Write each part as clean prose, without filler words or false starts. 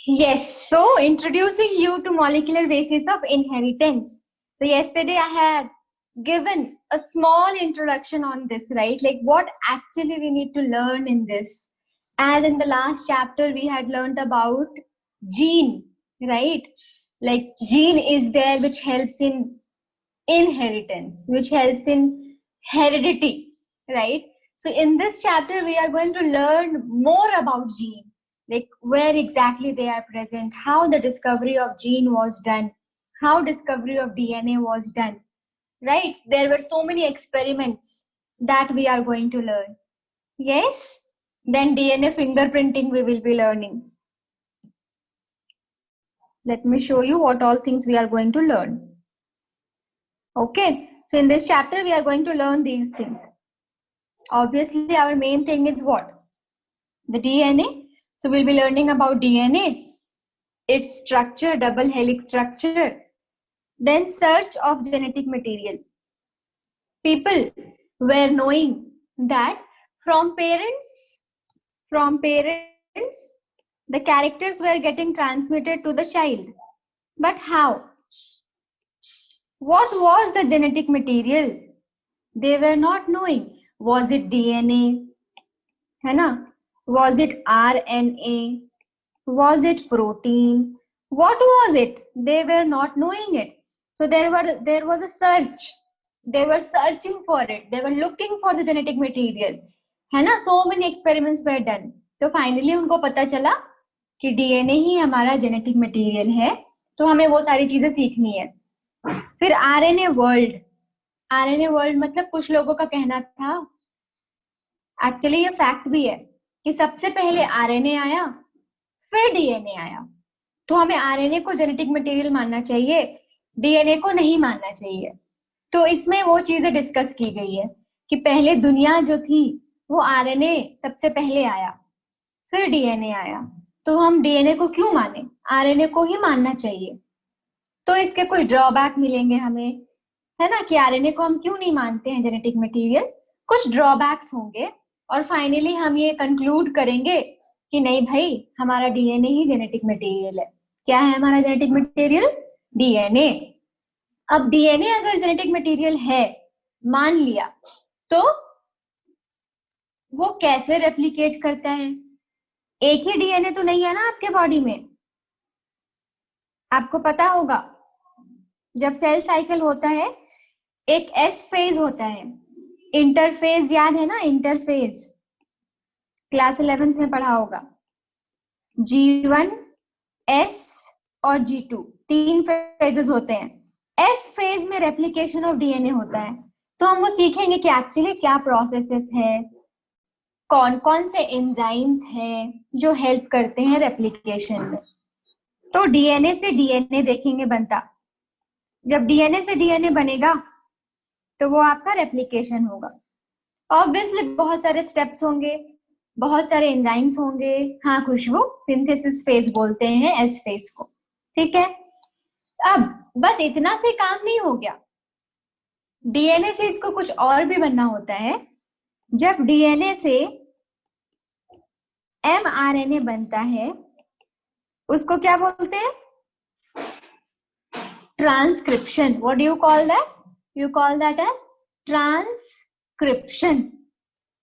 Yes, so introducing you to molecular basis of inheritance. So yesterday I had given a small introduction on this, right? Like what actually we need to learn in this. And in the last chapter we had learned about gene, right? Like gene is there which helps in inheritance, which helps in heredity, right? So in this chapter we are going to learn more about gene, like where exactly they are present, how the discovery of gene was done, how discovery of DNA was done, right? There were so many experiments that we are going to learn. Yes, then DNA fingerprinting we will be learning. Let me show you what all things we are going to learn. Okay, so in this chapter we are going to learn these things. Obviously our main thing is what? The DNA. So we'll be learning about DNA, its structure, double helix structure, then search of genetic material. People were knowing that from parents, the characters were getting transmitted to the child. But how? What was the genetic material? They were not knowing. Was it DNA? है ना? Was it RNA? Was it protein? What was it? They were not knowing it. So there was a search. They were searching for it. They were looking for the genetic material. है ना? So many experiments were done. तो finally उनको पता चला कि DNA ही हमारा genetic material है. तो हमें वो सारी चीजें सीखनी है. फिर RNA वर्ल्ड मतलब कुछ लोगों का कहना था, एक्चुअली ये फैक्ट भी है कि सबसे पहले आरएनए आया फिर डीएनए आया. तो हमें आरएनए को जेनेटिक मटेरियल मानना चाहिए, डीएनए को नहीं मानना चाहिए. तो इसमें वो चीजें डिस्कस की गई है कि पहले दुनिया जो थी वो आरएनए सबसे पहले आया फिर डीएनए आया. तो हम डीएनए को क्यों माने, आरएनए को ही मानना चाहिए. तो इसके कुछ ड्रॉबैक मिलेंगे हमें, है ना, कि आरएनए को हम क्यों नहीं मानते हैं जेनेटिक मटेरियल. कुछ ड्रॉबैक्स होंगे और फाइनली हम ये कंक्लूड करेंगे कि नहीं भाई, हमारा डीएनए ही जेनेटिक मटेरियल है. क्या है हमारा जेनेटिक मटेरियल? डीएनए. अब डीएनए अगर जेनेटिक मटेरियल है, मान लिया, तो वो कैसे रेप्लिकेट करता है? एक ही डीएनए तो नहीं है ना आपके बॉडी में. आपको पता होगा जब सेल साइकिल होता है एक एस फेज होता है, इंटरफेज याद है ना, इंटरफेज क्लास 11th में पढ़ा होगा. G1, S और G2 तीन फेजेस होते हैं. एस फेज में रेप्लिकेशन ऑफ डीएनए होता है. तो हम वो सीखेंगे कि एक्चुअली क्या प्रोसेसेस है, कौन कौन से एंजाइम्स हैं जो हेल्प करते हैं रेप्लिकेशन में. तो डीएनए से डीएनए देखेंगे बनता. जब डीएनए से डीएनए बनेगा तो वो आपका रेप्लिकेशन होगा. ऑब्वियसली बहुत सारे स्टेप्स होंगे, बहुत सारे एंजाइम्स होंगे. हाँ खुशबू, सिंथेसिस फेज बोलते हैं एस फेज को. ठीक है. अब बस इतना से काम नहीं हो गया, डीएनए से इसको कुछ और भी बनना होता है. जब डीएनए से एमआरएनए बनता है उसको क्या बोलते हैं? Transcription. What do you call that? You call that as transcription.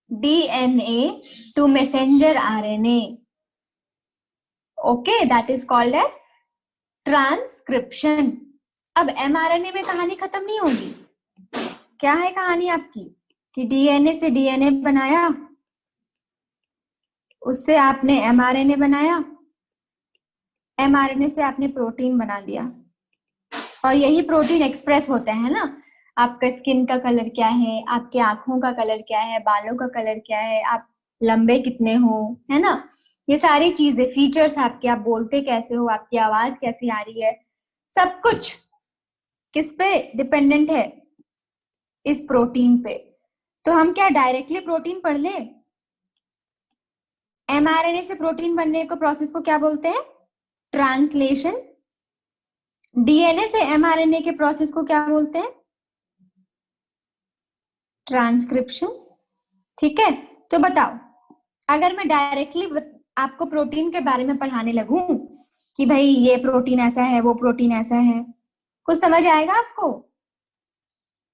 DNA to messenger RNA. Okay, that is called as transcription. अब mRNA में कहानी खत्म नहीं होगी. क्या है कहानी आपकी कि DNA से DNA बनाया, उससे आपने mRNA बनाया, mRNA से आपने प्रोटीन बना दिया. और यही प्रोटीन एक्सप्रेस होता है ना. आपका स्किन का कलर क्या है, आपके आंखों का कलर क्या है, बालों का कलर क्या है, आप लंबे कितने हो, है ना. ये सारी चीजें, फीचर्स आपके, आप बोलते कैसे हो, आपकी आवाज कैसी आ रही है, सब कुछ किस पे डिपेंडेंट है? इस प्रोटीन पे. तो हम क्या डायरेक्टली प्रोटीन पढ़ ले? एमआरएनए से प्रोटीन बनने को प्रोसेस को क्या बोलते हैं? ट्रांसलेशन. डीएनए से एमआरएनए के प्रोसेस को क्या बोलते हैं? ट्रांसक्रिप्शन. ठीक है. तो बताओ, अगर मैं डायरेक्टली आपको प्रोटीन के बारे में पढ़ाने लगूं कि भाई ये प्रोटीन ऐसा है, वो प्रोटीन ऐसा है। कुछ समझ आएगा आपको?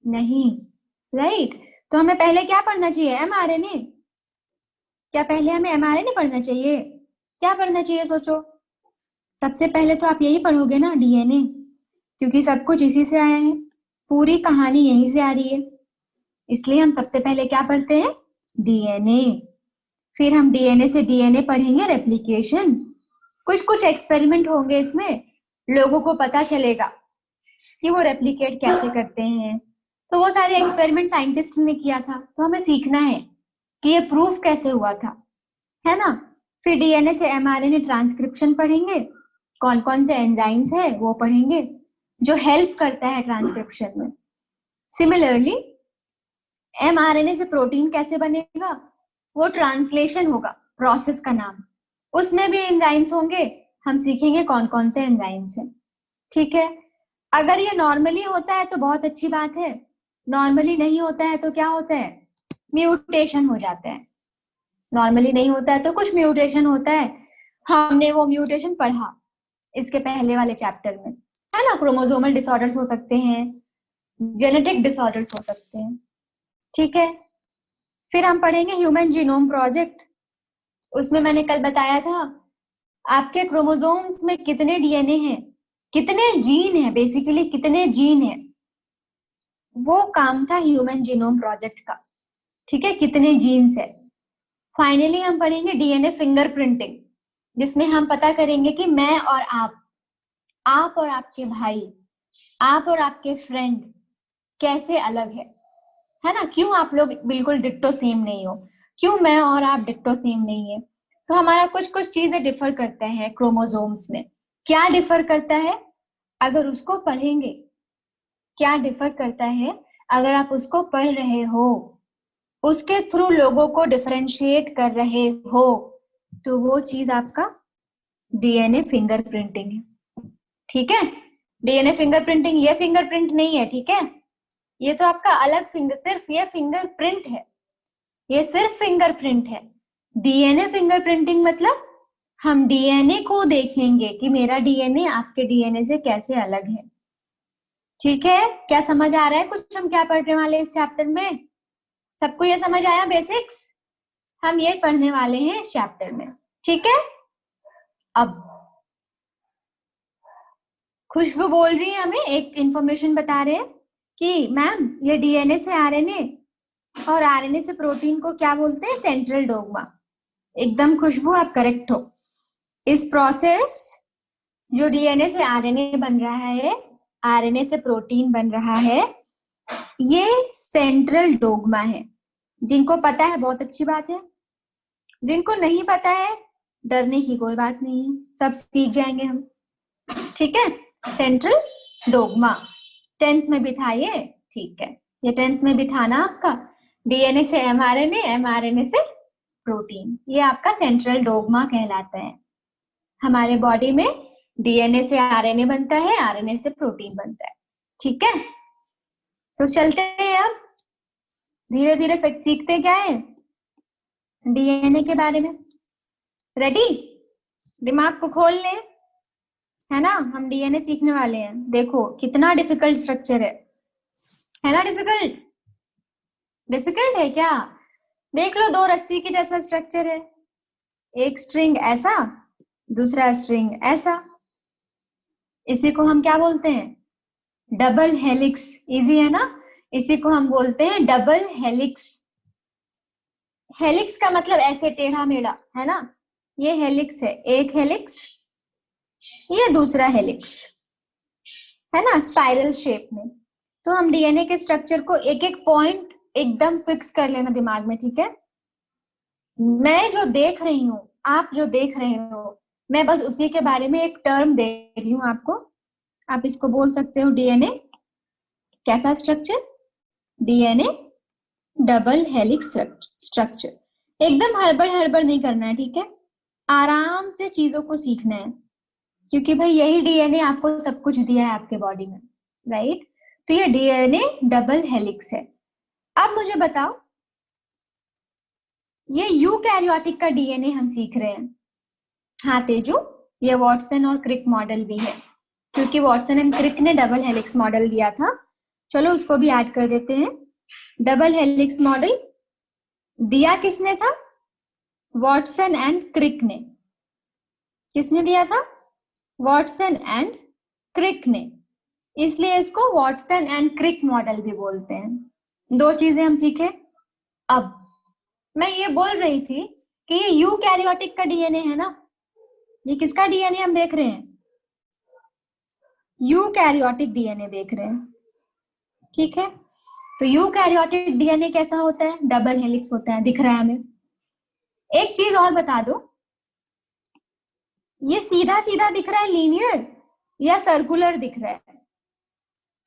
नहीं, राइट। तो हमें पहले क्या पढ़ना चाहिए? एमआरएनए। क्या पहले हमें एमआरएनए पढ़ना चाहिए? क्या पढ़ना चाहिए सोचो? सबसे पहले तो आप यही पढ़ोगे ना, डीएनए, क्योंकि सब कुछ इसी से आया है, पूरी कहानी यहीं से आ रही है। इसलिए हम सबसे पहले क्या पढ़ते हैं? डीएनए। फिर हम डीएनए से डीएनए पढ़ेंगे रेप्लिकेशन। कुछ कुछ एक्सपेरिमेंट होंगे इसमें, लोगों को पता चलेगा कि वो रेप्लिकेट कैसे करते हैं। तो वो सारे एक्सपेरिमेंट साइंटिस्ट ने किया था, तो हमें सीखना है कि ये प्रूफ कैसे हुआ था, है ना। फिर डीएनए से एमआरएनए ट्रांसक्रिप्शन पढ़ेंगे, कौन कौन से एंजाइम्स है वो पढ़ेंगे जो हेल्प करता है ट्रांसक्रिप्शन में। सिमिलरली एमआरएनए से प्रोटीन कैसे बनेगा, वो ट्रांसलेशन होगा, प्रोसेस का नाम। उसमें भी एंजाइम्स होंगे, हम सीखेंगे कौन कौन से एंजाइम्स हैं। ठीक है। अगर ये नॉर्मली होता है तो बहुत अच्छी बात है, नॉर्मली नहीं होता है तो क्या होता है? म्यूटेशन हो जाता है। नॉर्मली नहीं होता है तो कुछ म्यूटेशन होता है, हमने वो म्यूटेशन पढ़ा इसके पहले वाले चैप्टर में, है ना। क्रोमोसोमल डिसऑर्डर्स हो सकते हैं, जेनेटिक डिसऑर्डर्स हो सकते हैं। ठीक है। फिर हम पढ़ेंगे ह्यूमन जीनोम प्रोजेक्ट। उसमें मैंने कल बताया था आपके क्रोमोसोम्स में कितने डीएनए हैं, कितने जीन है, बेसिकली कितने जीन है, वो काम था ह्यूमन जीनोम प्रोजेक्ट का। ठीक है, कितने जीन्स है। फाइनली हम पढ़ेंगे डीएनए फिंगरप्रिंटिंग, जिसमें हम पता करेंगे कि मैं और आप और आपके भाई, आप और आपके फ्रेंड कैसे अलग है ना। क्यों आप लोग बिल्कुल डिट्टो सेम नहीं हो, क्यों मैं और आप डिट्टो सेम नहीं है। तो हमारा कुछ कुछ चीजें डिफर करता है क्रोमोसोम्स में। क्या डिफर करता है अगर उसको पढ़ेंगे, क्या डिफर करता है अगर आप उसको पढ़ रहे हो, उसके थ्रू लोगों को डिफरेंशिएट कर रहे हो, तो वो चीज आपका डीएनए फिंगरप्रिंटिंग है। ठीक है। डीएनए फिंगरप्रिंटिंग ये फिंगरप्रिंट नहीं है, ठीक है। ये तो आपका अलग फिंगर, सिर्फ ये फिंगरप्रिंट है, ये सिर्फ फिंगरप्रिंट है। डीएनए फिंगरप्रिंटिंग मतलब हम डीएनए को देखेंगे कि मेरा डीएनए आपके डीएनए से कैसे अलग है। ठीक है। क्या समझ आ रहा है कुछ हम क्या पढ़ने वाले इस चैप्टर में? सबको ये समझ आया बेसिक्स? हम ये पढ़ने वाले हैं इस चैप्टर में। ठीक है। अब खुशबू बोल रही है, हमें एक इंफॉर्मेशन बता रहे हैं कि मैम ये डीएनए से आरएनए और आरएनए से प्रोटीन को क्या बोलते हैं? Central dogma. एकदम खुशबू, आप करेक्ट हो। इस प्रोसेस जो डीएनए से आरएनए बन रहा है, आरएनए से प्रोटीन बन रहा है, ये सेंट्रल डोग्मा है। जिनको पता है बहुत अच्छी बात है, जिनको नहीं पता है डरने की कोई बात नहीं है, सब सीख जाएंगे हम। ठीक है। सेंट्रल डोग्मा 10th में भी था ये। ठीक है, ये 10th में भी था ना आपका। डीएनए से एमआरएनए, एमआरएनए से प्रोटीन, ये आपका सेंट्रल डोग्मा कहलाता है। हमारे बॉडी में डीएनए से आरएनए बनता है, आरएनए से प्रोटीन बनता है। ठीक है। तो चलते हैं अब धीरे धीरे सीखते क्या है डीएनए के बारे में। रेडी? दिमाग को खोल ले, है ना। हम डीएनए सीखने वाले हैं। देखो कितना डिफिकल्ट स्ट्रक्चर है ना। डिफिकल्ट, डिफिकल्ट है क्या? देख लो, दो रस्सी के जैसा स्ट्रक्चर है, एक स्ट्रिंग ऐसा, दूसरा स्ट्रिंग ऐसा। इसी को हम क्या बोलते हैं? Double helix. इजी है ना। इसी को हम बोलते हैं डबल हेलिक्स। हेलिक्स का मतलब ऐसे टेढ़ा मेढ़ा, है ना। ये हेलिक्स है, एक हेलिक्स, ये दूसरा हेलिक्स, है ना, स्पाइरल शेप में। तो हम डीएनए के स्ट्रक्चर को एक एक पॉइंट एकदम फिक्स कर लेना दिमाग में। ठीक है। मैं जो देख रही हूँ, आप जो देख रहे हो, मैं बस उसी के बारे में एक टर्म दे रही हूँ आपको। आप इसको बोल सकते हो डीएनए कैसा structure? DNA double helix structure. एकदम हड़बड़ हड़बड़ नहीं करना है, ठीक है। आराम से चीजों को सीखना है, क्योंकि भाई यही डीएनए आपको सब कुछ दिया है आपके बॉडी में, राइट। तो ये डीएनए डबल हेलिक्स है। अब मुझे बताओ, ये यूकैरियोटिक का डीएनए हम सीख रहे हैं। हाँ तेजू, ये वॉटसन और क्रिक मॉडल भी है, क्योंकि वॉटसन एंड क्रिक ने डबल हेलिक्स मॉडल दिया था। चलो उसको भी ऐड कर देते हैं। डबल हेलिक्स मॉडल दिया किसने था? वॉटसन एंड क्रिक ने। किसने दिया था? वॉटसन एंड क्रिक ने, इसलिए इसको वॉटसन एंड क्रिक मॉडल भी बोलते हैं। दो चीजें हम सीखे। अब मैं ये बोल रही थी कि ये यूकैरियोटिक का डीएनए है ना, ये किसका डीएनए हम देख रहे हैं? यूकैरियोटिक डीएनए देख रहे हैं, ठीक है। तो यूकैरियोटिक डीएनए कैसा होता है? डबल हेलिक्स होता है, दिख रहा है हमें। एक चीज और बता दो, ये सीधा सीधा दिख रहा है लीनियर या सर्कुलर दिख रहा है?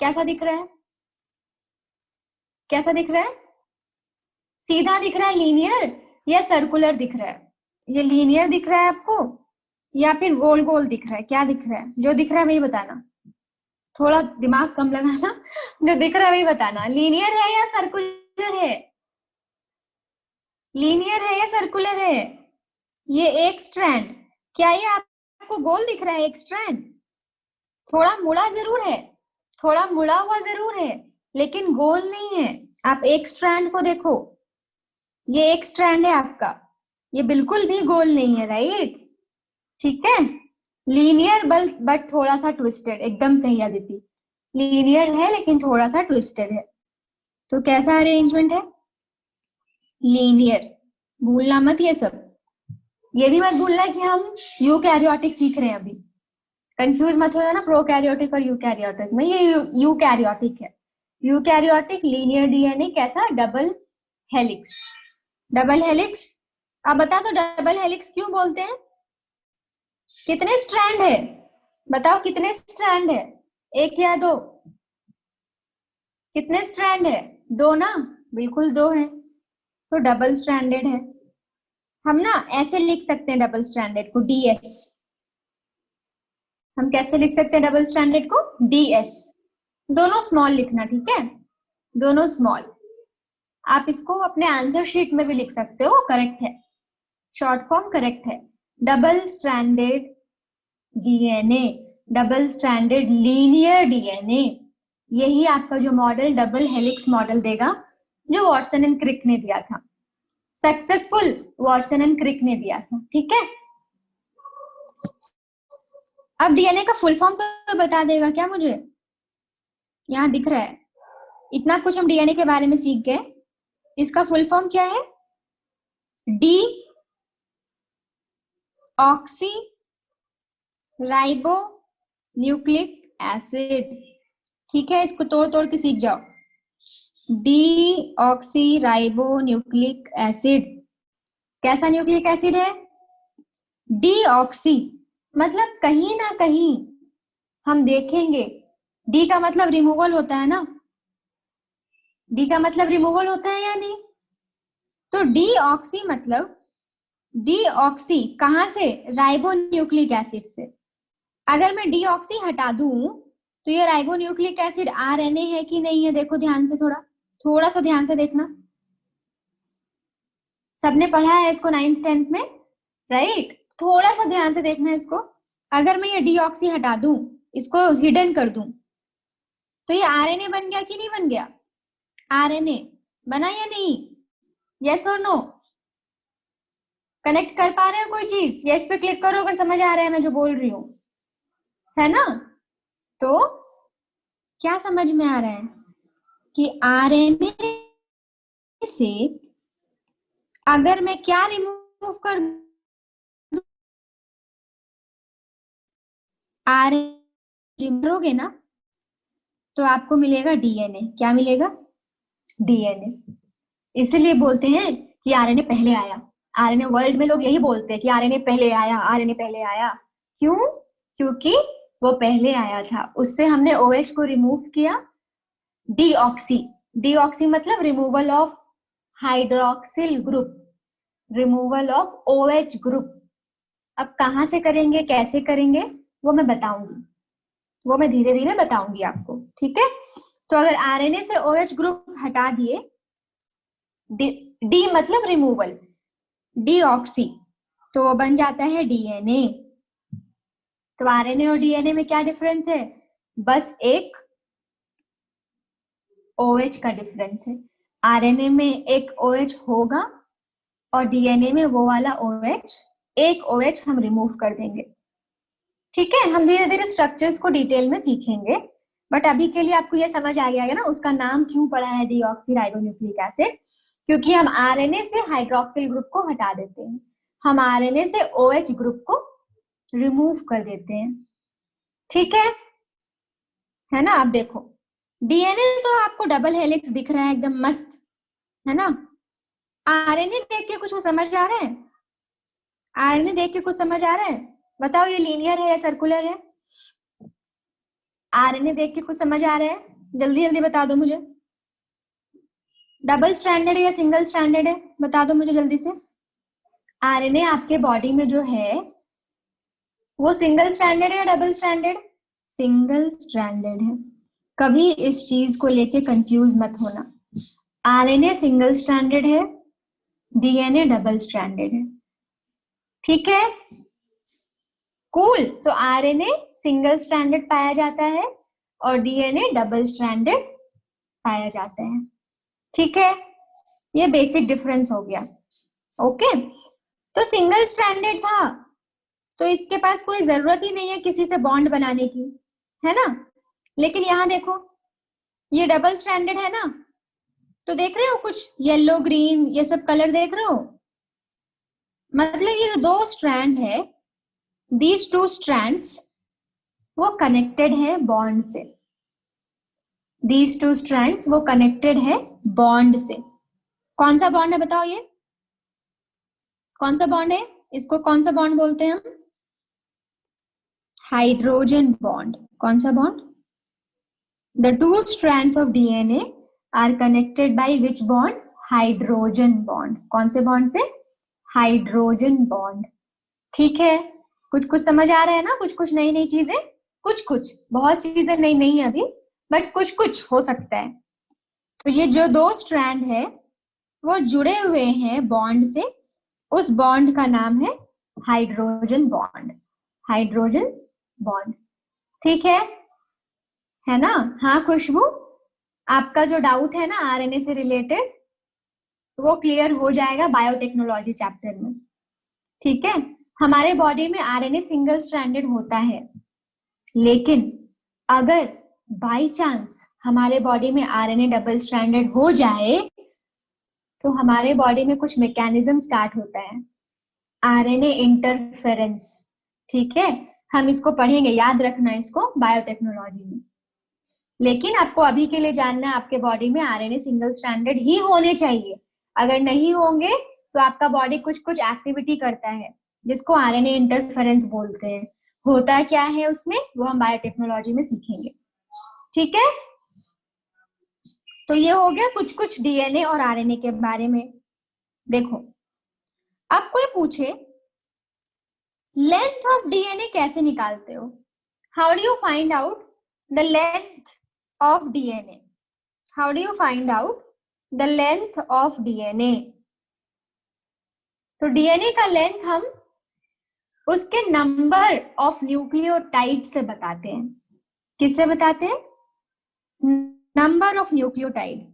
कैसा दिख रहा है? कैसा दिख रहा है? सीधा दिख रहा है लीनियर या सर्कुलर दिख रहा है? ये लीनियर दिख रहा है आपको या फिर गोल गोल दिख रहा है? क्या दिख रहा है? जो दिख रहा है वही बताना, थोड़ा दिमाग कम लगाना। जो दिख रहा है वही बताना। लीनियर है या सर्कुलर है? लीनियर है या सर्कुलर है? ये एक स्ट्रैंड, क्या ये आपको गोल दिख रहा है? एक स्ट्रैंड थोड़ा मुड़ा जरूर है, थोड़ा मुड़ा हुआ जरूर है, लेकिन गोल नहीं है। आप एक स्ट्रैंड को देखो, ये एक स्ट्रैंड है आपका, ये बिल्कुल भी गोल नहीं है, राइट? ठीक है, लीनियर बट थोड़ा सा ट्विस्टेड। एकदम सही अदिति, लीनियर है लेकिन थोड़ा सा ट्विस्टेड है। तो कैसा अरेंजमेंट है? लीनियर। भूलना मत ये सब। ये भी मत भूलना कि हम यूकैरियोटिक सीख रहे हैं अभी। कंफ्यूज मत हो जाना प्रोकैरियोटिक और यूकैरियोटिक में। ये यूकैरियोटिक है। यूकैरियोटिक लीनियर डीएनए कैसा? Double helix. Double helix. अब बता दो डबल हेलिक्स क्यों बोलते हैं? कितने स्ट्रैंड है? बताओ कितने स्ट्रैंड है? एक या दो? कितने स्ट्रैंड है? दो ना? बिल्कुल दो है, तो डबल स्ट्रैंडेड है। हम ना ऐसे लिख सकते हैं डबल स्ट्रैंडेड को, डीएस। हम कैसे लिख सकते हैं डबल स्ट्रैंडेड को? डीएस। दोनों स्मॉल लिखना, ठीक है, दोनों स्मॉल। आप इसको अपने आंसर शीट में भी लिख सकते हो, करेक्ट है, शॉर्ट फॉर्म करेक्ट है। Double stranded DNA, double stranded linear DNA, यही आपका जो मॉडल डबल हेलिक्स मॉडल देगा, जो वॉटसन एंड क्रिक ने दिया था। सक्सेसफुल वॉटसन एंड क्रिक ने दिया था, ठीक है। अब डीएनए का फुल फॉर्म तो बता देगा क्या मुझे? यहां दिख रहा है, इतना कुछ हम डीएनए के बारे में सीख गए। इसका फुल फॉर्म क्या है? D oxy ribo nucleic acid, ठीक है, इसको तोड़ तोड़ के सीख जाओ। D oxy ribo nucleic acid कैसा न्यूक्लिक एसिड है? डी ऑक्सी, मतलब कहीं ना कहीं हम देखेंगे, डी का मतलब रिमूवल होता है ना, डी का मतलब रिमूवल होता है या नहीं? तो डी ऑक्सी मतलब डी ऑक्सी कहां से? राइबो न्यूक्लिक एसिड से। अगर मैं डी ऑक्सी हटा दूं तो ये राइबो न्यूक्लिक एसिड आरएनए है कि नहीं है? देखो ध्यान से, थोड़ा थोड़ा सा ध्यान से देखना। सबने पढ़ा है इसको 9th 10th में, राइट? थोड़ा सा ध्यान से देखना इसको। अगर मैं ये डीऑक्सी हटा दूं, इसको हिडन कर दूं, तो ये आरएनए बन गया कि नहीं बन गया? आरएनए बना या नहीं? यस और नो? कनेक्ट कर पा रहे हो कोई चीज? यस पे क्लिक करो अगर समझ आ रहा है मैं जो बोल रही हूँ, है ना? तो क्या समझ में आ रहा है कि आरएनए से अगर मैं क्या रिमूव कर दूं, आरएनए रिमूव करोगे ना, तो आपको मिलेगा डीएनए। क्या मिलेगा? डीएनए। इसलिए बोलते हैं कि आरएनए पहले आया। आरएनए वर्ल्ड में लोग यही बोलते हैं कि आरएनए पहले आया, आरएनए पहले आया। क्यों? क्योंकि वो पहले आया था, उससे हमने ओएच को रिमूव किया। डीऑक्सी, डीऑक्सी मतलब removal of hydroxyl group, removal of OH group. अब कहां से करेंगे, कैसे करेंगे, वो मैं बताऊंगी, वो मैं धीरे धीरे बताऊंगी आपको, ठीक है। तो अगर आरएनए से ओएच ग्रुप हटा दिए, डी मतलब रिमूवल, डीऑक्सी, तो वो बन जाता है डीएनए। तो आरएनए और डीएनए में क्या डिफरेंस है? बस एक OH का डिफरेंस है। आरएनए में एक OH होगा और डीएनए में वो वाला OH, एक OH हम रिमूव कर देंगे। ठीक है, हम धीरे धीरे स्ट्रक्चर्स को डिटेल में सीखेंगे, बट अभी के लिए आपको ये समझ आ गया है ना उसका नाम क्यों पड़ा है डीऑक्सीराइबोन्यूक्लिक एसिड, क्योंकि हम आरएनए से हाइड्रोक्सिल ग्रुप को हटा देते हैं, हम आरएनए से OH ग्रुप को रिमूव कर देते हैं। ठीक है ना? आप देखो डीएनए तो आपको डबल हेलिक्स दिख रहा है एकदम मस्त, है ना? आरएनए देख के कुछ समझ आ रहा है? आरएनए देख के कुछ समझ आ रहा है? बताओ ये लीनियर है या सर्कुलर है? आरएनए देख के कुछ समझ आ रहा है? जल्दी जल्दी बता दो मुझे। डबल स्ट्रैंडेड है या सिंगल स्ट्रैंडेड है? बता दो मुझे जल्दी से। आरएनए आपके बॉडी में जो है वो सिंगल स्ट्रैंडेड है या डबल स्ट्रैंडेड? सिंगल स्ट्रैंडेड है। कभी इस चीज को लेके कंफ्यूज मत होना। आरएनए सिंगल स्ट्रैंडेड है, डीएनए डबल स्ट्रैंडेड है। ठीक है, कूल। तो आरएनए सिंगल स्ट्रैंडेड पाया जाता है और डीएनए डबल स्ट्रैंडेड पाया जाता है। ठीक है, ये बेसिक डिफरेंस हो गया। ओके, तो सिंगल स्ट्रैंडेड था तो इसके पास कोई जरूरत ही नहीं है किसी से बॉन्ड बनाने की, है ना? लेकिन यहां देखो ये डबल स्ट्रैंडेड है ना, तो देख रहे हो कुछ येलो ग्रीन ये सब कलर देख रहे हो? मतलब ये दो स्ट्रैंड है, दीज टू स्ट्रैंड्स वो कनेक्टेड है बॉन्ड से। दीज टू स्ट्रैंड्स वो कनेक्टेड है बॉन्ड से। कौन सा बॉन्ड है बताओ? ये कौन सा बॉन्ड है? इसको कौन सा बॉन्ड बोलते हैं हम? Hydrogen bond. कौन सा bond? The two strands of DNA are connected by which bond? Hydrogen bond. कौन से बॉन्ड से? Hydrogen bond. ठीक है, कुछ कुछ समझ आ रहा है ना? कुछ कुछ नई नई चीजें, कुछ कुछ, बहुत चीजें नई नई है अभी, बट कुछ कुछ हो सकता है। तो ये जो दो स्ट्रैंड है वो जुड़े हुए हैं बॉन्ड से, उस बॉन्ड का नाम है हाइड्रोजन बॉन्ड। Hydrogen bond. ठीक है ना? हाँ खुशबू, आपका जो डाउट है ना आरएनए से रिलेटेड वो क्लियर हो जाएगा बायोटेक्नोलॉजी चैप्टर में। ठीक है, हमारे बॉडी में आरएनए सिंगल स्ट्रैंडेड होता है, लेकिन अगर बाय चांस हमारे बॉडी में आरएनए डबल स्ट्रैंडेड हो जाए तो हमारे बॉडी में कुछ मैकेनिज्म स्टार्ट होता है, आरएनए इंटरफेरेंस। ठीक है, हम इसको पढ़ेंगे, याद रखना इसको बायोटेक्नोलॉजी में। लेकिन आपको अभी के लिए जानना है आपके बॉडी में आरएनए सिंगल स्ट्रैंडेड ही होने चाहिए। अगर नहीं होंगे तो आपका बॉडी कुछ कुछ एक्टिविटी करता है जिसको आरएनए इंटरफेरेंस बोलते हैं। होता क्या है उसमें वो हम बायोटेक्नोलॉजी में सीखेंगे। ठीक है, तो ये हो गया कुछ कुछ डीएनए और आरएनए के बारे में। देखो अब कोई पूछे लेंथ ऑफ डीएनए कैसे निकालते हो? How do you find out the length of DNA? How do you find out the length of DNA? तो DNA का लेंथ हम उसके नंबर ऑफ न्यूक्लियोटाइड से बताते हैं। किससे बताते हैं? Number of nucleotide.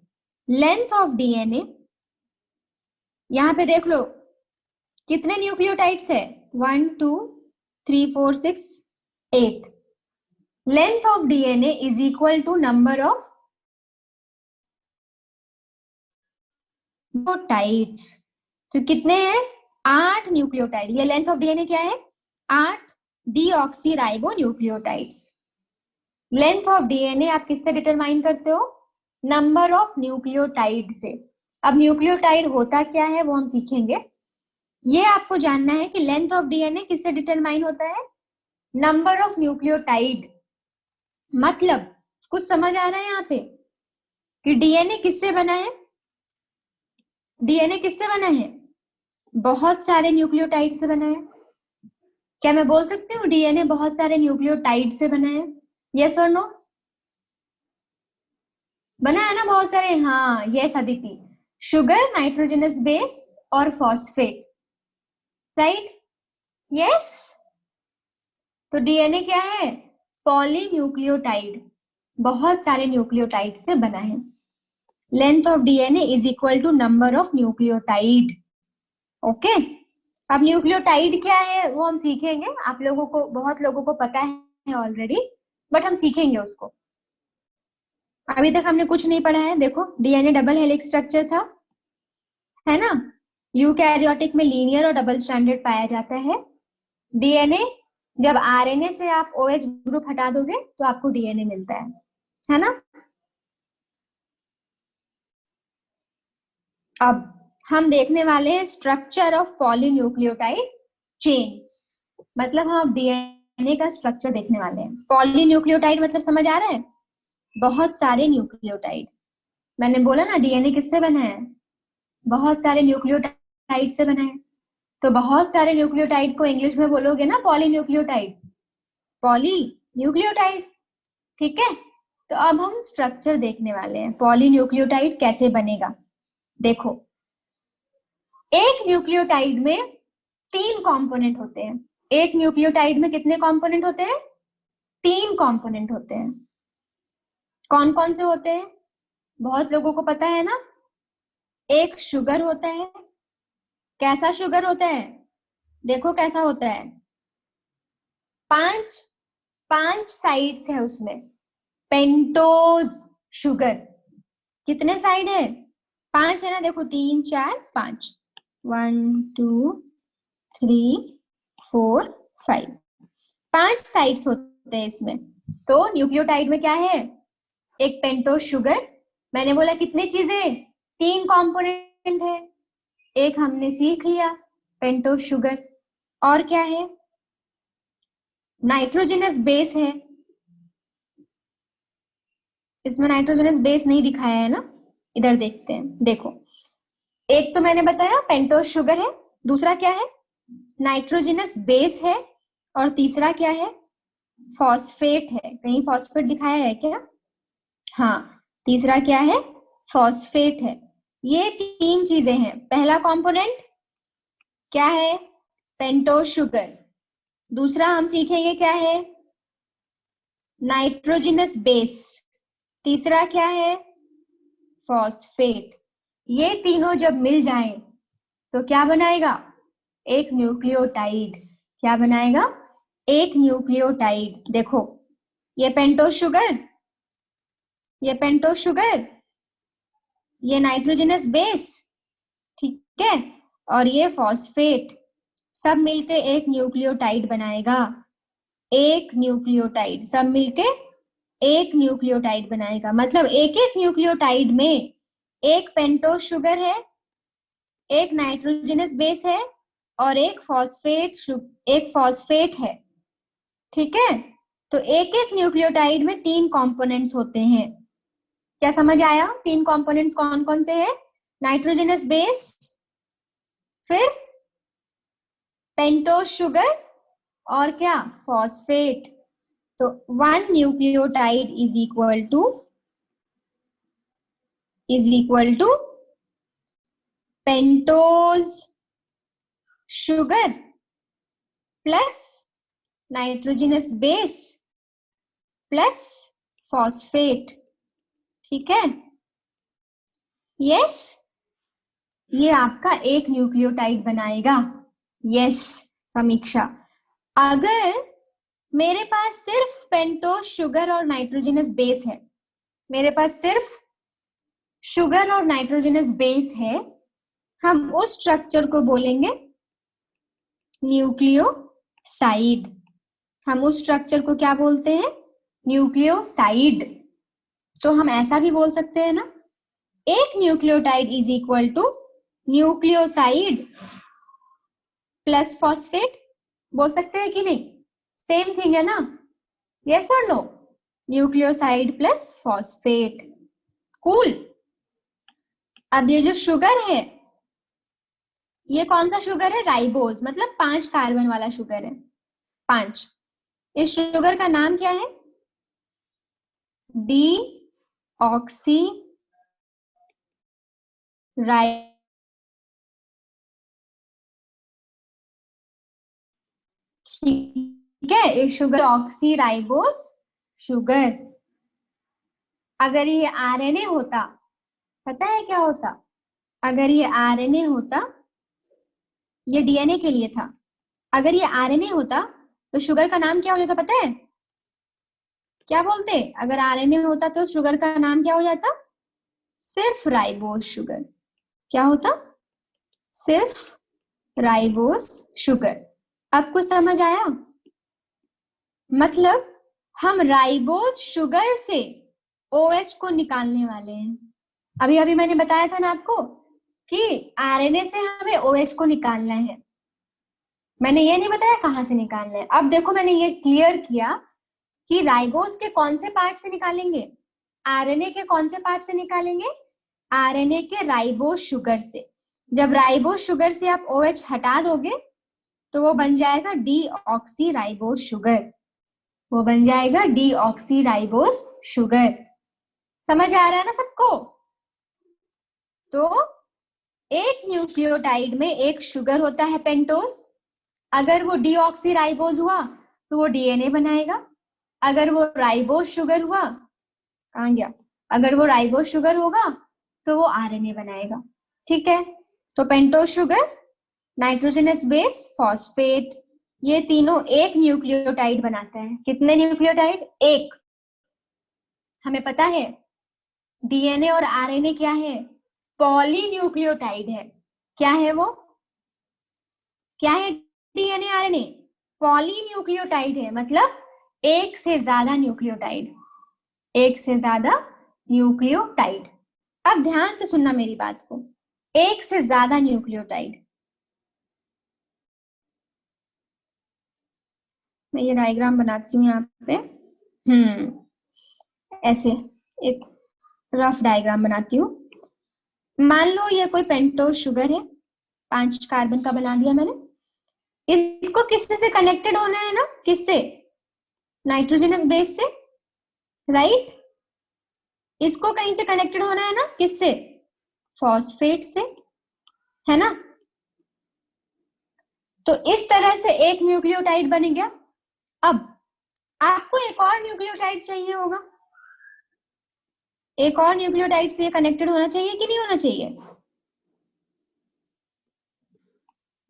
Length of DNA, यहां पे देख लो कितने न्यूक्लियोटाइड्स है? 1 2 3 4 6 8। Length of DNA is equal to number of nucleotides. तो कितने हैं? 8 न्यूक्लियोटाइड। ये लेंथ ऑफ डीएनए क्या है? 8 डीऑक्सीराइबोन्यूक्लियोटाइड्स। लेंथ ऑफ डीएनए आप किससे डिटरमाइन करते हो? नंबर ऑफ न्यूक्लियोटाइड से। अब न्यूक्लियोटाइड होता क्या है वो हम सीखेंगे। ये आपको जानना है कि लेंथ ऑफ डीएनए किससे डिटरमाइन होता है? Number of nucleotide. मतलब कुछ समझ आ रहा है यहाँ पे कि डीएनए किससे बना है? डीएनए किससे बना है? बहुत सारे न्यूक्लियोटाइड से बना है। क्या मैं बोल सकती हूँ डीएनए बहुत सारे न्यूक्लियोटाइड से बना है? यस और नो? बना है ना बहुत सारे? हाँ yes Aditi. Sugar, nitrogenous base और फॉस्फेट, राइट? यस। तो डीएनए क्या है? पॉलीन्यूक्लियोटाइड, बहुत सारे न्यूक्लियोटाइड से बना है। Length of DNA is equal to number of nucleotide. Okay, अब न्यूक्लियोटाइड क्या है वो हम सीखेंगे। आप लोगों को, बहुत लोगों को पता है ऑलरेडी, बट हम सीखेंगे उसको। अभी तक हमने कुछ नहीं पढ़ा है। देखो, डीएनए डबल हेलिक्स स्ट्रक्चर था, है ना। यूकैरियोटिक में लीनियर और डबल स्ट्रैंडेड पाया जाता है। डीएनए, जब आरएनए से आप ओएच ग्रुप हटा दोगे तो आपको डीएनए मिलता है ना। अब हम देखने वाले हैं स्ट्रक्चर ऑफ पॉलीन्यूक्लियोटाइड चेन, मतलब हम डीएनए का स्ट्रक्चर देखने वाले हैं। पॉलीन्यूक्लियोटाइड मतलब समझ आ रहा है? बहुत सारे न्यूक्लियोटाइड। मैंने बोला ना डीएनए किससे बना है? बहुत सारे न्यूक्लियोटाइड से बना है। तो बहुत सारे न्यूक्लियोटाइड को इंग्लिश में बोलोगे ना पॉलीन्यूक्लियोटाइड, पॉलीन्यूक्लियोटाइड, ठीक है। तो अब हम स्ट्रक्चर देखने वाले हैं, पॉलीन्यूक्लियोटाइड कैसे बनेगा। देखो, एक न्यूक्लियोटाइड में 3 कंपोनेंट होते हैं। एक न्यूक्लियोटाइड में कितने कंपोनेंट होते हैं? 3 कंपोनेंट होते हैं। कौन कौन से होते हैं? बहुत लोगों को पता है ना। एक शुगर होता है। कैसा शुगर होता है? देखो कैसा होता है। 5 साइड्स है उसमें। Pentose sugar. कितने साइड है? 5 है ना। देखो 3 4 5, 1 2 3 4 5, 5 साइड्स होते हैं इसमें। तो न्यूक्लियोटाइड में क्या है? एक पेंटोज शुगर। मैंने बोला कितनी चीजें? 3 कंपोनेंट है। एक हमने सीख लिया, पेंटोज शुगर। और क्या है? नाइट्रोजनस बेस है। इसमें नाइट्रोजनस बेस नहीं दिखाया है ना, इधर देखते हैं। देखो, एक तो मैंने बताया पेंटोज शुगर है, दूसरा क्या है? नाइट्रोजनस बेस है, और तीसरा क्या है? फॉस्फेट है। कहीं फॉस्फेट दिखाया है क्या? हाँ, तीसरा क्या है? फॉस्फेट है। ये 3 चीजें हैं। पहला कंपोनेंट क्या है? Pentose sugar. दूसरा हम सीखेंगे क्या है? Nitrogenous base. तीसरा क्या है? फॉस्फेट। ये तीनों जब मिल जाएं तो क्या बनाएगा? एक न्यूक्लियोटाइड। क्या बनाएगा? एक न्यूक्लियोटाइड। देखो, ये पेंटोज शुगर, ये पेंटोज शुगर, ये नाइट्रोजनस बेस, ठीक है, और ये फॉस्फेट, सब मिलके एक न्यूक्लियोटाइड बनाएगा। एक न्यूक्लियोटाइड, सब मिलके एक न्यूक्लियोटाइड बनाएगा। मतलब एक एक न्यूक्लियोटाइड में एक पेंटोज शुगर है, एक नाइट्रोजनस बेस है, और एक फॉस्फेट है, ठीक है। तो एक एक न्यूक्लियोटाइड में 3 कंपोनेंट्स होते हैं। क्या समझ आया? 3 कंपोनेंट्स कौन कौन से हैं? नाइट्रोजनस बेस, फिर पेंटोज शुगर, और क्या? फॉस्फेट। तो 1 nucleotide is equal to pentose sugar plus nitrogenous base plus phosphate, ठीक है। यस, ये आपका एक न्यूक्लियोटाइड बनाएगा। यस समीक्षा, अगर मेरे पास सिर्फ पेंटोज शुगर और नाइट्रोजनस बेस है, मेरे पास सिर्फ शुगर और नाइट्रोजनस बेस है, हम उस स्ट्रक्चर को बोलेंगे न्यूक्लियोसाइड। हम उस स्ट्रक्चर को क्या बोलते हैं? न्यूक्लियोसाइड। तो हम ऐसा भी बोल सकते हैं ना, एक nucleotide is equal to nucleoside plus phosphate. बोल सकते हैं कि नहीं? सेम थिंग है ना। यस और no? Nucleoside plus phosphate. Cool. अब ये जो शुगर है, ये कौन सा शुगर है? राइबोज, मतलब 5 कार्बन वाला शुगर है। 5। इस शुगर का नाम क्या है? डी ऑक्सी राइ ठीक है, एक शुगर ऑक्सी राइबोस शुगर। अगर ये आरएनए होता, पता है क्या होता? अगर ये आरएनए होता, ये डीएनए के लिए था, अगर ये आरएनए होता तो शुगर का नाम क्या हो जाता पता है? क्या बोलते? अगर आरएनए होता तो शुगर का नाम क्या हो जाता? सिर्फ राइबोस शुगर। क्या होता? सिर्फ राइबोस शुगर। अब कुछ समझ आया? मतलब हम राइबोस शुगर से OH को निकालने वाले हैं। अभी अभी मैंने बताया था ना आपको कि आरएनए से हमें OH को निकालना है। मैंने ये नहीं बताया कहां से निकालना है। अब देखो मैंने ये क्लियर किया कि राइबोस के कौन से पार्ट से निकालेंगे, आरएनए के कौन से पार्ट से निकालेंगे, आरएनए के राइबोस शुगर से। जब राइबोस शुगर से आप OH हटा दोगे तो वो बन जाएगा डीऑक्सी राइबोस शुगर। वो बन जाएगा डीऑक्सी राइबोस शुगर। समझ आ रहा है ना सबको? तो एक न्यूक्लियोटाइड में एक शुगर होता है पेंटोस। अगर वो डीऑक्सी राइबोस हुआ तो वो डीएनए बनाएगा। अगर वो राइबोस शुगर हुआ, कहां गया, अगर वो राइबोस शुगर होगा तो वो आरएनए बनाएगा। ठीक है, तो pentose sugar, nitrogenous base, phosphate, ये तीनों एक न्यूक्लियोटाइड बनाता है। कितने न्यूक्लियोटाइड? एक। हमें पता है डीएनए और आरएनए क्या है? पॉलीन्यूक्लियोटाइड है। क्या है वो? क्या है डीएनए आरएनए? पॉलीन्यूक्लियोटाइड है, मतलब एक से ज्यादा न्यूक्लियोटाइड। एक से ज्यादा न्यूक्लियोटाइड। अब ध्यान से सुनना मेरी बात को। एक से ज्यादा न्यूक्लियोटाइड, मैं ये डायग्राम बनाती हूँ यहाँ पे। ऐसे एक रफ डायग्राम बनाती हूँ। मान लो ये कोई पेंटोस शुगर है, 5 कार्बन का बना दिया मैंने। इसको किससे से कनेक्टेड होना है ना? किससे? नाइट्रोजनस बेस से, राइट? इसको कहीं से कनेक्टेड होना है ना? किससे? फॉस्फेट से, है ना? तो इस तरह से एक न्यूक्लियोटाइड बन गया। अब आपको एक और न्यूक्लियोटाइड चाहिए होगा, एक और न्यूक्लियोटाइड से कनेक्टेड होना चाहिए कि नहीं होना चाहिए?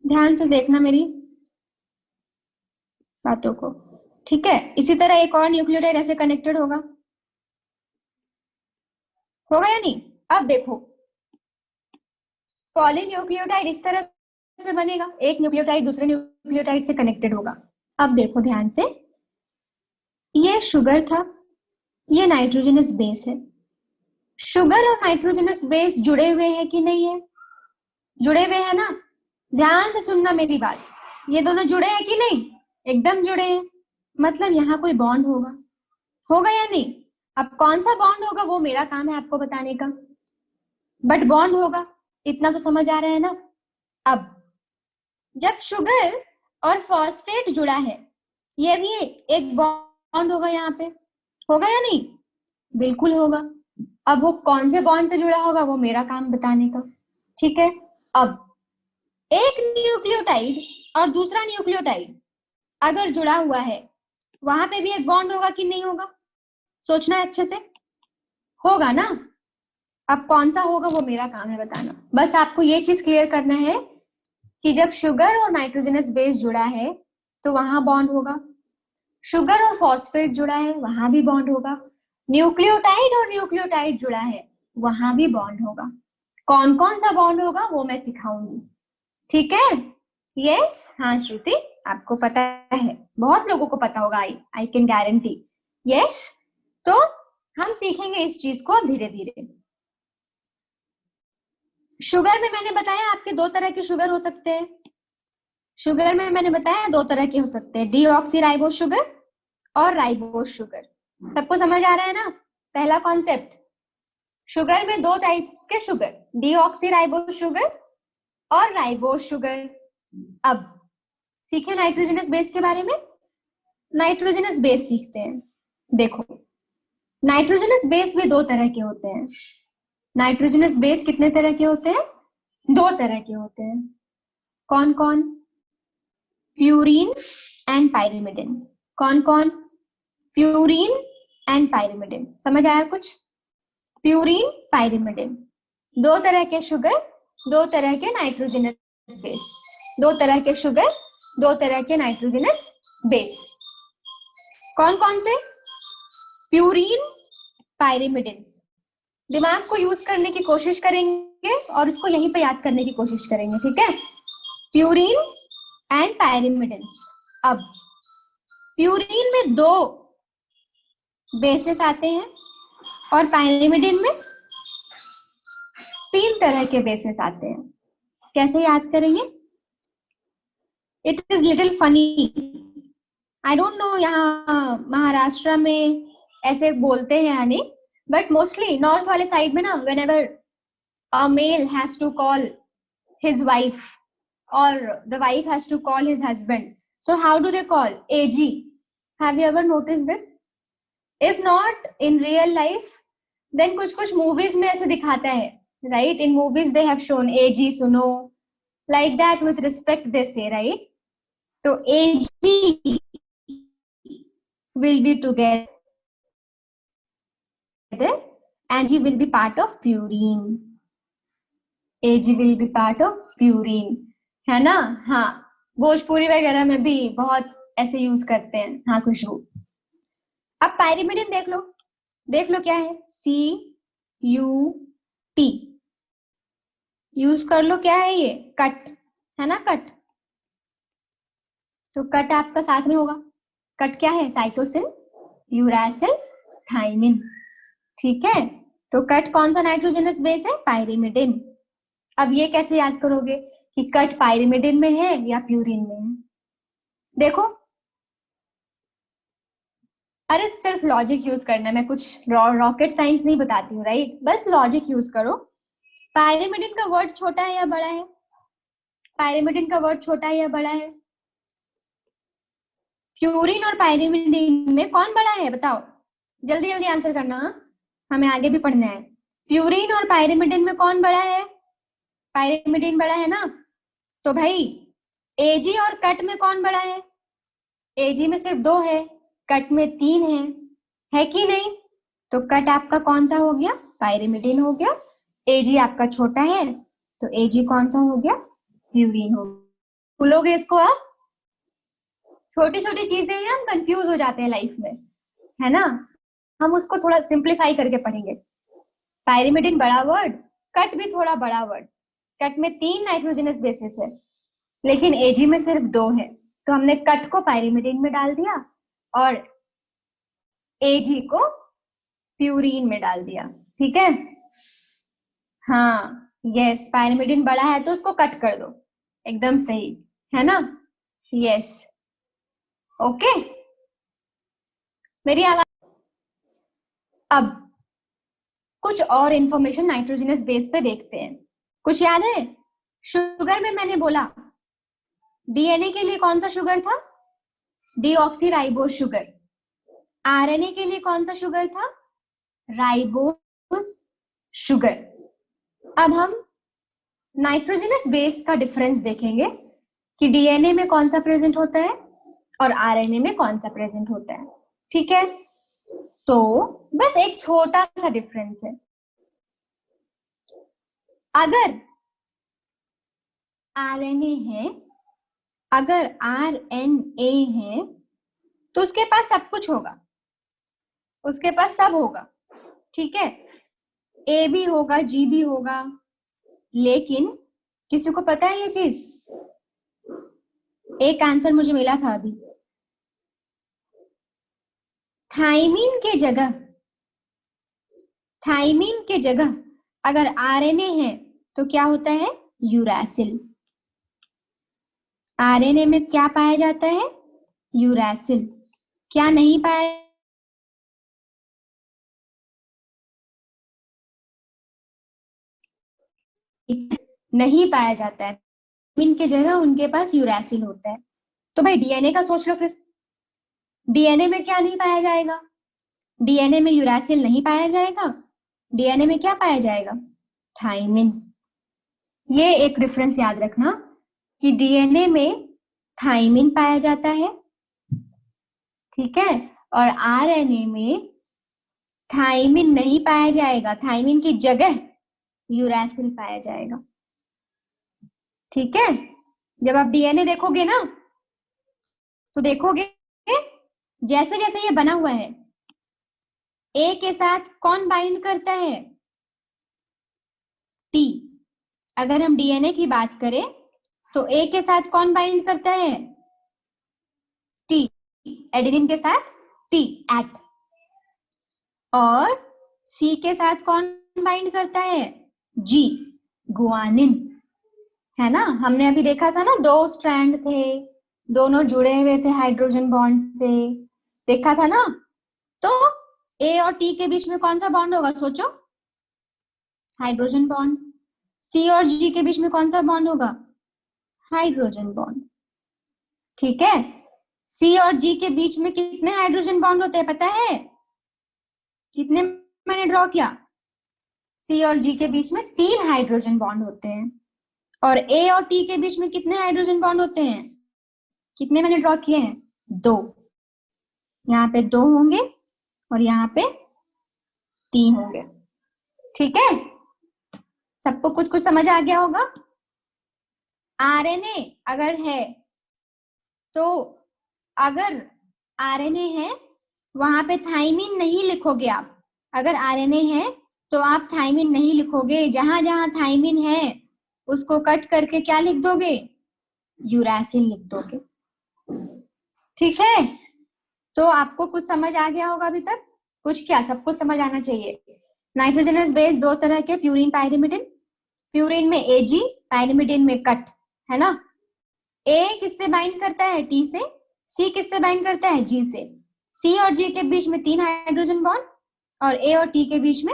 ध्यान से देखना मेरी बातों को, ठीक है? इसी तरह एक और न्यूक्लियोटाइड ऐसे कनेक्टेड होगा या नहीं? अब देखो, पॉलीन्यूक्लियोटाइड इस तरह से बनेगा, एक न्यूक्लियोटाइड दूसरे न्यूक्लियोटाइड से कनेक्टेड होगा। अब देखो ध्यान से, ये शुगर था, ये नाइट्रोजनस बेस है। शुगर और नाइट्रोजनस बेस जुड़े हुए हैं कि नहीं है? जुड़े हुए हैं ना? ध्यान से सुनना मेरी बात, ये दोनों जुड़े हैं कि नहीं? एकदम जुड़े हैं। मतलब यहाँ कोई बॉन्ड होगा या नहीं? अब कौन सा बॉन्ड होगा वो मेरा काम है आपको बताने का, बट बॉन्ड होगा, इतना तो समझ आ रहा है ना? अब जब शुगर और फॉस्फेट जुड़ा है, ये भी एक बॉन्ड होगा यहाँ पे, होगा या नहीं? बिल्कुल होगा। अब वो कौन से बॉन्ड से जुड़ा होगा वो मेरा काम बताने का, ठीक है? अब एक न्यूक्लियोटाइड और दूसरा न्यूक्लियोटाइड अगर जुड़ा हुआ है, वहां पे भी एक बॉन्ड होगा कि नहीं होगा? सोचना है अच्छे से, होगा ना? अब कौन सा होगा वो मेरा काम है बताना। बस आपको ये चीज क्लियर करना है कि जब शुगर और नाइट्रोजनस बेस जुड़ा है तो वहां बॉन्ड होगा, शुगर और फॉस्फेट जुड़ा है वहां भी बॉन्ड होगा, न्यूक्लियोटाइड और न्यूक्लियोटाइड जुड़ा है वहां भी बॉन्ड होगा। कौन कौन सा बॉन्ड होगा वो मैं सिखाऊंगी, ठीक है? यस, हाँ श्रुति, आपको पता है, बहुत लोगों को पता होगा, आई कैन गारंटी। यस, तो हम सीखेंगे इस चीज को धीरे धीरे। शुगर में मैंने बताया आपके 2 तरह के शुगर हो सकते हैं। शुगर में मैंने बताया 2 तरह के हो सकते हैं, डीऑक्सी राइबोस शुगर और राइबोस शुगर। सबको समझ आ रहा है ना? पहला कॉन्सेप्ट, शुगर में 2 टाइप्स के शुगर, डीऑक्सी राइबोस शुगर और राइबोस शुगर। अब सीखे नाइट्रोजनस बेस के बारे में। नाइट्रोजनस बेस सीखते हैं। देखो, नाइट्रोजनस बेस भी 2 तरह के होते हैं। नाइट्रोजनस बेस कितने तरह के होते हैं? 2 तरह के होते हैं। कौन कौन? Purine and pyrimidine. कौन कौन? Purine and pyrimidine. समझ आया कुछ? प्यूरीन, पायरिमिडिन, दो तरह के शुगर, दो तरह के नाइट्रोजनस बेस, दो तरह के शुगर, दो तरह के नाइट्रोजनस बेस। कौन कौन से? Purine, pyrimidines. दिमाग को यूज करने की कोशिश करेंगे और उसको यहीं पे याद करने की कोशिश करेंगे, ठीक है? Purine and pyrimidines. अब प्यूरीन में दो बेसेस आते हैं और पायरिमिडिन में तीन तरह के बेसेस आते हैं। कैसे याद करेंगे? It is little funny. I don't know यहाँ महाराष्ट्र में ऐसे बोलते हैं या नहीं, बट मोस्टली नॉर्थ वाले साइड में ना, whenever a male has to call his wife or the wife has to call his husband, so how do they call? AG. Have you ever noticed this? If not in real life, then कुछ कुछ movies में ऐसे दिखाता है, right? In movies they have shown AG सुनो, like that, with respect they say, right? तो AG will be together and G will be part of purine. AG will be part of purine, है ना? हाँ, भोजपुरी वगैरह में भी बहुत ऐसे यूज करते हैं। हाँ खुशबू। अब पायरिमिडिन देख लो, देख लो क्या है? CUT यूज कर लो। क्या है ये? कट, है ना? कट। तो कट आपका साथ में होगा। कट क्या है? Cytosine, uracil, thymine. ठीक है, तो कट कौन सा नाइट्रोजनस बेस है? पायरिमिडिन। अब ये कैसे याद करोगे कि कट पायरिमिडिन में है या प्यूरिन में है? देखो, अरे सिर्फ लॉजिक यूज करना है, मैं कुछ रॉकेट साइंस नहीं बताती हूँ, राइट? बस लॉजिक यूज करो। पायरिमिडिन का वर्ड छोटा है या बड़ा है? पायरिमिडिन का वर्ड छोटा है या बड़ा है? प्यूरिन और पायरिमिडिन में कौन बड़ा है? बताओ, जल्दी जल्दी आंसर करना, हमें आगे भी पढ़ना है। प्यूरिन और पायरिमिडिन में कौन बड़ा है? पायरिमिडिन बड़ा है ना? तो भाई एजी और कट में कौन बड़ा है? एजी में सिर्फ 2 है, कट में 3 है कि नहीं? तो कट आपका कौन सा हो गया? पायरिमिडिन हो गया। एजी आपका छोटा है, तो एजी कौन सा हो गया? प्यूरिन हो गया। भूलोगे इसको आप? छोटी छोटी चीजें हैं, हम कंफ्यूज हो जाते हैं लाइफ में, है ना? हम उसको थोड़ा सिंप्लीफाई करके पढ़ेंगे। पायरिमिडिन बड़ा वर्ड, कट भी थोड़ा बड़ा वर्ड। कट में 3 नाइट्रोजनस बेसिस है, लेकिन एजी में सिर्फ 2 है, तो हमने कट को पायरिमिडिन में डाल दिया और एजी को प्यूरिन में डाल दिया। ठीक है? हाँ, यस, पायरिमिडिन बड़ा है तो उसको कट कर दो, एकदम सही है ना? Yes, okay. मेरी आवाज? अब कुछ और इंफॉर्मेशन नाइट्रोजनस बेस पे देखते हैं। कुछ याद है? शुगर में मैंने बोला डीएनए के लिए कौन सा शुगर था? Deoxyribose sugar. आरएनए के लिए कौन सा शुगर था? Ribose sugar. अब हम नाइट्रोजनस बेस का डिफरेंस देखेंगे कि डीएनए में कौन सा प्रेजेंट होता है और आरएनए में कौन सा प्रेजेंट होता है। ठीक है, तो बस एक छोटा सा डिफरेंस है। अगर आरएनए है, अगर आरएनए है, तो उसके पास सब कुछ होगा, उसके पास सब होगा। ठीक है, ए भी होगा, जी भी होगा, लेकिन किसी को पता है ये चीज? एक आंसर मुझे मिला था अभी। थाइमिन के जगह, थाइमिन के जगह अगर आरएनए है तो क्या होता है? यूरासिल। आरएनए में क्या पाया जाता है? यूरासिल। क्या नहीं पाया? नहीं पाया जाता है। थाइमिन के जगह उनके पास यूरासिल होता है। तो भाई डीएनए का सोच लो फिर। डीएनए में क्या नहीं पाया जाएगा? डीएनए में यूरासिल नहीं पाया जाएगा, डीएनए में क्या पाया जाएगा? थाइमिन। ये एक डिफरेंस याद रखना कि डीएनए में थाइमिन पाया जाता है ठीक है, और आरएनए में थाइमिन नहीं पाया जाएगा, थाइमिन की जगह यूरैसिल पाया जाएगा। ठीक है, जब आप डीएनए देखोगे ना तो देखोगे जैसे जैसे ये बना हुआ है, ए के साथ कौन बाइंड करता है? टी। अगर हम डीएनए की बात करें तो ए के साथ कौन बाइंड करता है? टी। एडेनिन के साथ टी एट। और सी के साथ कौन बाइंड करता है? जी, गुआनिन। है ना, हमने अभी देखा था ना, 2 स्ट्रैंड थे, दोनों जुड़े हुए थे हाइड्रोजन बॉन्ड से, देखा था ना। तो ए और टी के बीच में कौन सा बॉन्ड होगा, सोचो? Hydrogen bond. सी और जी के बीच में कौन सा बॉन्ड होगा? Hydrogen bond. ठीक है, सी और जी के बीच में कितने हाइड्रोजन बॉन्ड होते हैं पता है? कितने मैंने ड्रॉ किया? सी और जी के बीच में 3 हाइड्रोजन बॉन्ड होते हैं। और ए और टी के बीच में कितने हाइड्रोजन बॉन्ड होते हैं? कितने मैंने ड्रॉ किए हैं? 2। यहाँ पे 2 होंगे और यहाँ पे 3 होंगे। ठीक है, सबको कुछ कुछ समझ आ गया होगा। आरएनए अगर है तो, अगर आरएनए है वहां पे थाइमिन नहीं लिखोगे आप। अगर आरएनए है तो आप थाइमिन नहीं लिखोगे, जहां जहां थाइमिन है उसको कट करके क्या लिख दोगे? यूरैसिल लिख दोगे। ठीक है, तो आपको कुछ समझ आ गया होगा अभी तक? कुछ क्या, सब कुछ समझ आना चाहिए। नाइट्रोजनस बेस 2 तरह के, प्यूरिन पाइरिमिडिन। प्यूरिन में एजी, पाइरिमिडिन में कट, है ना। ए किससे बाइंड करता है? टी से। सी किससे बाइंड करता है? जी से। सी और जी के बीच में 3 हाइड्रोजन बॉन्ड और ए और टी के बीच में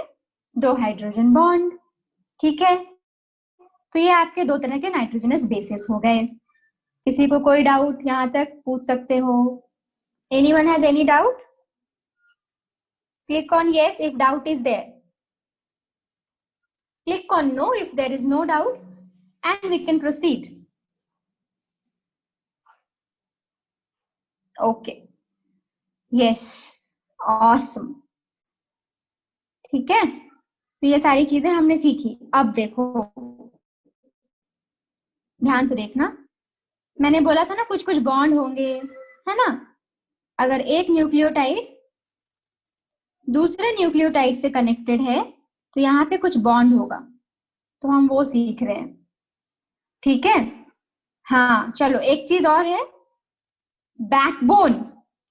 2 हाइड्रोजन बॉन्ड। ठीक है, तो ये आपके 2 तरह के नाइट्रोजनस बेसेस हो गए। किसी को कोई डाउट यहाँ तक पूछ सकते हो? Anyone has any doubt? Click on yes if doubt is there. Click on no if there is no doubt and we can proceed. Okay. Yes. Awesome. ठीक है, तो ये सारी चीजें हमने सीखी। अब देखो, ध्यान से देखना, मैंने बोला था ना कुछ कुछ बॉन्ड होंगे, है ना। अगर एक न्यूक्लियोटाइड दूसरे न्यूक्लियोटाइड से कनेक्टेड है तो यहाँ पे कुछ बॉन्ड होगा, तो हम वो सीख रहे हैं। ठीक है, हाँ चलो, एक चीज और है, बैकबोन।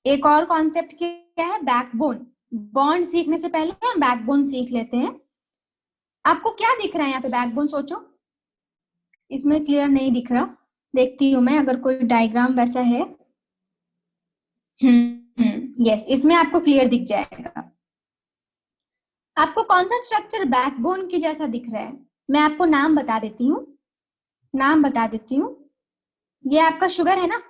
एक और कॉन्सेप्ट क्या है? बैकबोन। बॉन्ड सीखने से पहले हम बैकबोन सीख लेते हैं। आपको क्या दिख रहा है यहाँ पे बैकबोन? सोचो, इसमें क्लियर नहीं दिख रहा, देखती हूं मैं अगर कोई डायग्राम वैसा है। यस, इसमें आपको क्लियर दिख जाएगा। आपको कौन सा स्ट्रक्चर बैकबोन की जैसा दिख रहा है? मैं आपको नाम बता देती हूँ, नाम बता देती हूँ। ये आपका शुगर है ना,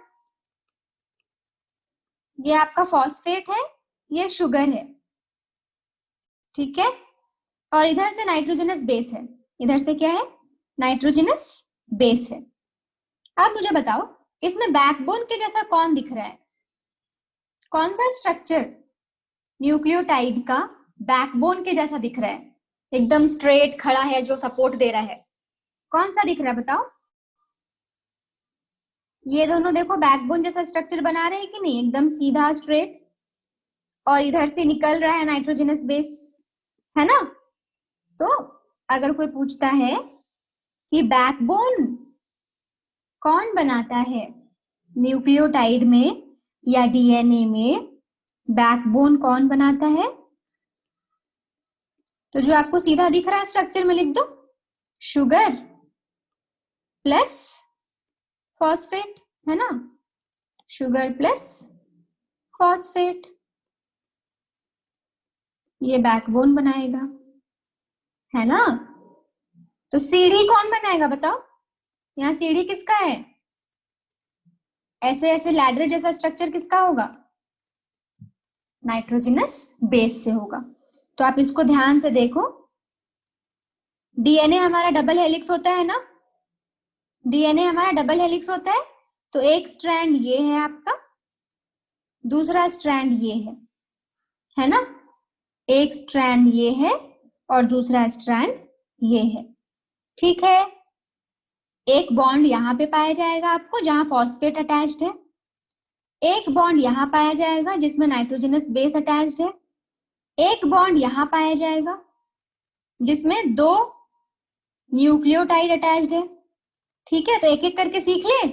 ये आपका फॉस्फेट है, ये शुगर है। ठीक है, और इधर से नाइट्रोजनस बेस है, इधर से क्या है? नाइट्रोजनस बेस है। अब मुझे बताओ, इसमें बैकबोन के जैसा कौन दिख रहा है? कौन सा स्ट्रक्चर न्यूक्लियोटाइड का बैकबोन के जैसा दिख रहा है, एकदम स्ट्रेट खड़ा है, जो सपोर्ट दे रहा है? कौन सा दिख रहा है बताओ? ये दोनों देखो बैकबोन जैसा स्ट्रक्चर बना रहे हैं कि नहीं, एकदम सीधा स्ट्रेट, और इधर से निकल रहा है नाइट्रोजनस बेस, है ना। तो अगर कोई पूछता है कि बैकबोन कौन बनाता है न्यूक्लियोटाइड में या डीएनए में, बैकबोन कौन बनाता है? तो जो आपको सीधा दिख रहा है स्ट्रक्चर में लिख दो, शुगर प्लस फॉस्फेट, है ना, शुगर प्लस फॉस्फेट, ये बैकबोन बनाएगा, है ना। तो सीढ़ी कौन बनाएगा बताओ? यहाँ सीढ़ी किसका है? ऐसे ऐसे लैडर जैसा स्ट्रक्चर किसका होगा? नाइट्रोजनस बेस से होगा। तो आप इसको ध्यान से देखो, डीएनए हमारा डबल हेलिक्स होता है ना, डीएनए हमारा डबल हेलिक्स होता है, तो एक स्ट्रैंड ये है आपका दूसरा स्ट्रैंड ये है ना? एक स्ट्रैंड ये है और दूसरा स्ट्रैंड ये है, ठीक है। एक बॉन्ड यहां पे पाया जाएगा आपको जहां फॉस्फेट अटैच्ड है, एक बॉन्ड यहां पाया जाएगा जिसमें नाइट्रोजनस बेस अटैच्ड है, एक बॉन्ड यहां पाया जाएगा जिसमें दो न्यूक्लियोटाइड अटैच्ड है, ठीक है। तो एक एक करके सीख ले,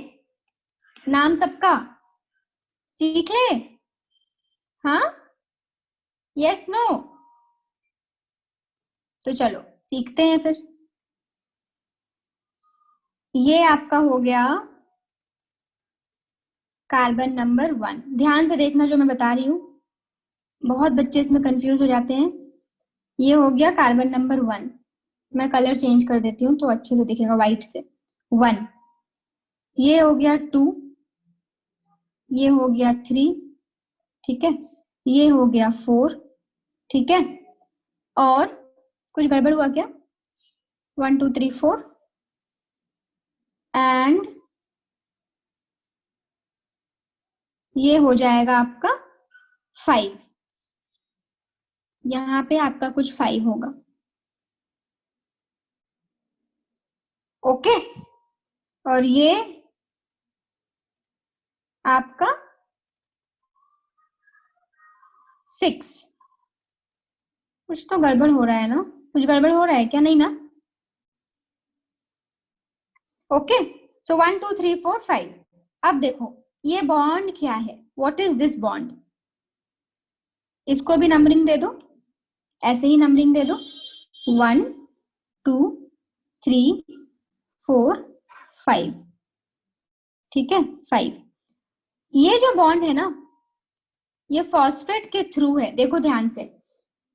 नाम सबका सीख ले। हाँ, यस नो? तो चलो सीखते हैं फिर। ये आपका हो गया कार्बन नंबर 1। ध्यान से देखना जो मैं बता रही हूं, बहुत बच्चे इसमें कंफ्यूज हो जाते हैं। ये हो गया कार्बन नंबर 1। मैं कलर चेंज कर देती हूँ तो अच्छे से दिखेगा, व्हाइट से। 1, ये हो गया 2, ये हो गया 3, ठीक है, ये हो गया 4, ठीक है। और कुछ गड़बड़ हुआ क्या? 1 2 3 4 एंड ये हो जाएगा आपका 5। यहाँ पे आपका कुछ 5 होगा, ओके। और ये आपका 6। कुछ तो गड़बड़ हो रहा है ना? कुछ गड़बड़ हो रहा है क्या? नहीं ना? ओके, सो 1 2 3 4 5। अब देखो ये बॉन्ड क्या है, व्हाट इज दिस बॉन्ड? इसको भी नंबरिंग दे दो, ऐसे ही नंबरिंग दे दो, 1 2 3 4 5, ठीक है, 5। ये जो बॉन्ड है ना, ये फॉस्फेट के थ्रू है। देखो ध्यान से,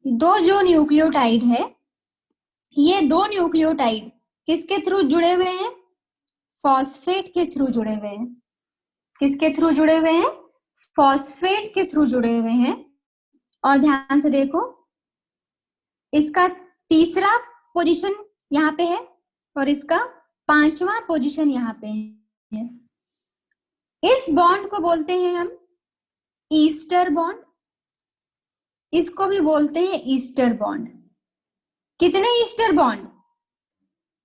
दो जो न्यूक्लियोटाइड है, ये दो न्यूक्लियोटाइड किसके थ्रू जुड़े हुए हैं? फॉस्फेट के थ्रू जुड़े हुए हैं। किसके थ्रू जुड़े हुए हैं? फॉस्फेट के थ्रू जुड़े हुए हैं। और ध्यान से देखो, इसका तीसरा पोजीशन यहाँ पे है और इसका 5वां पोजीशन यहाँ पे है। इस बॉन्ड को बोलते हैं हम ईस्टर बॉन्ड, इसको भी बोलते हैं ईस्टर बॉन्ड। कितने ईस्टर बॉन्ड?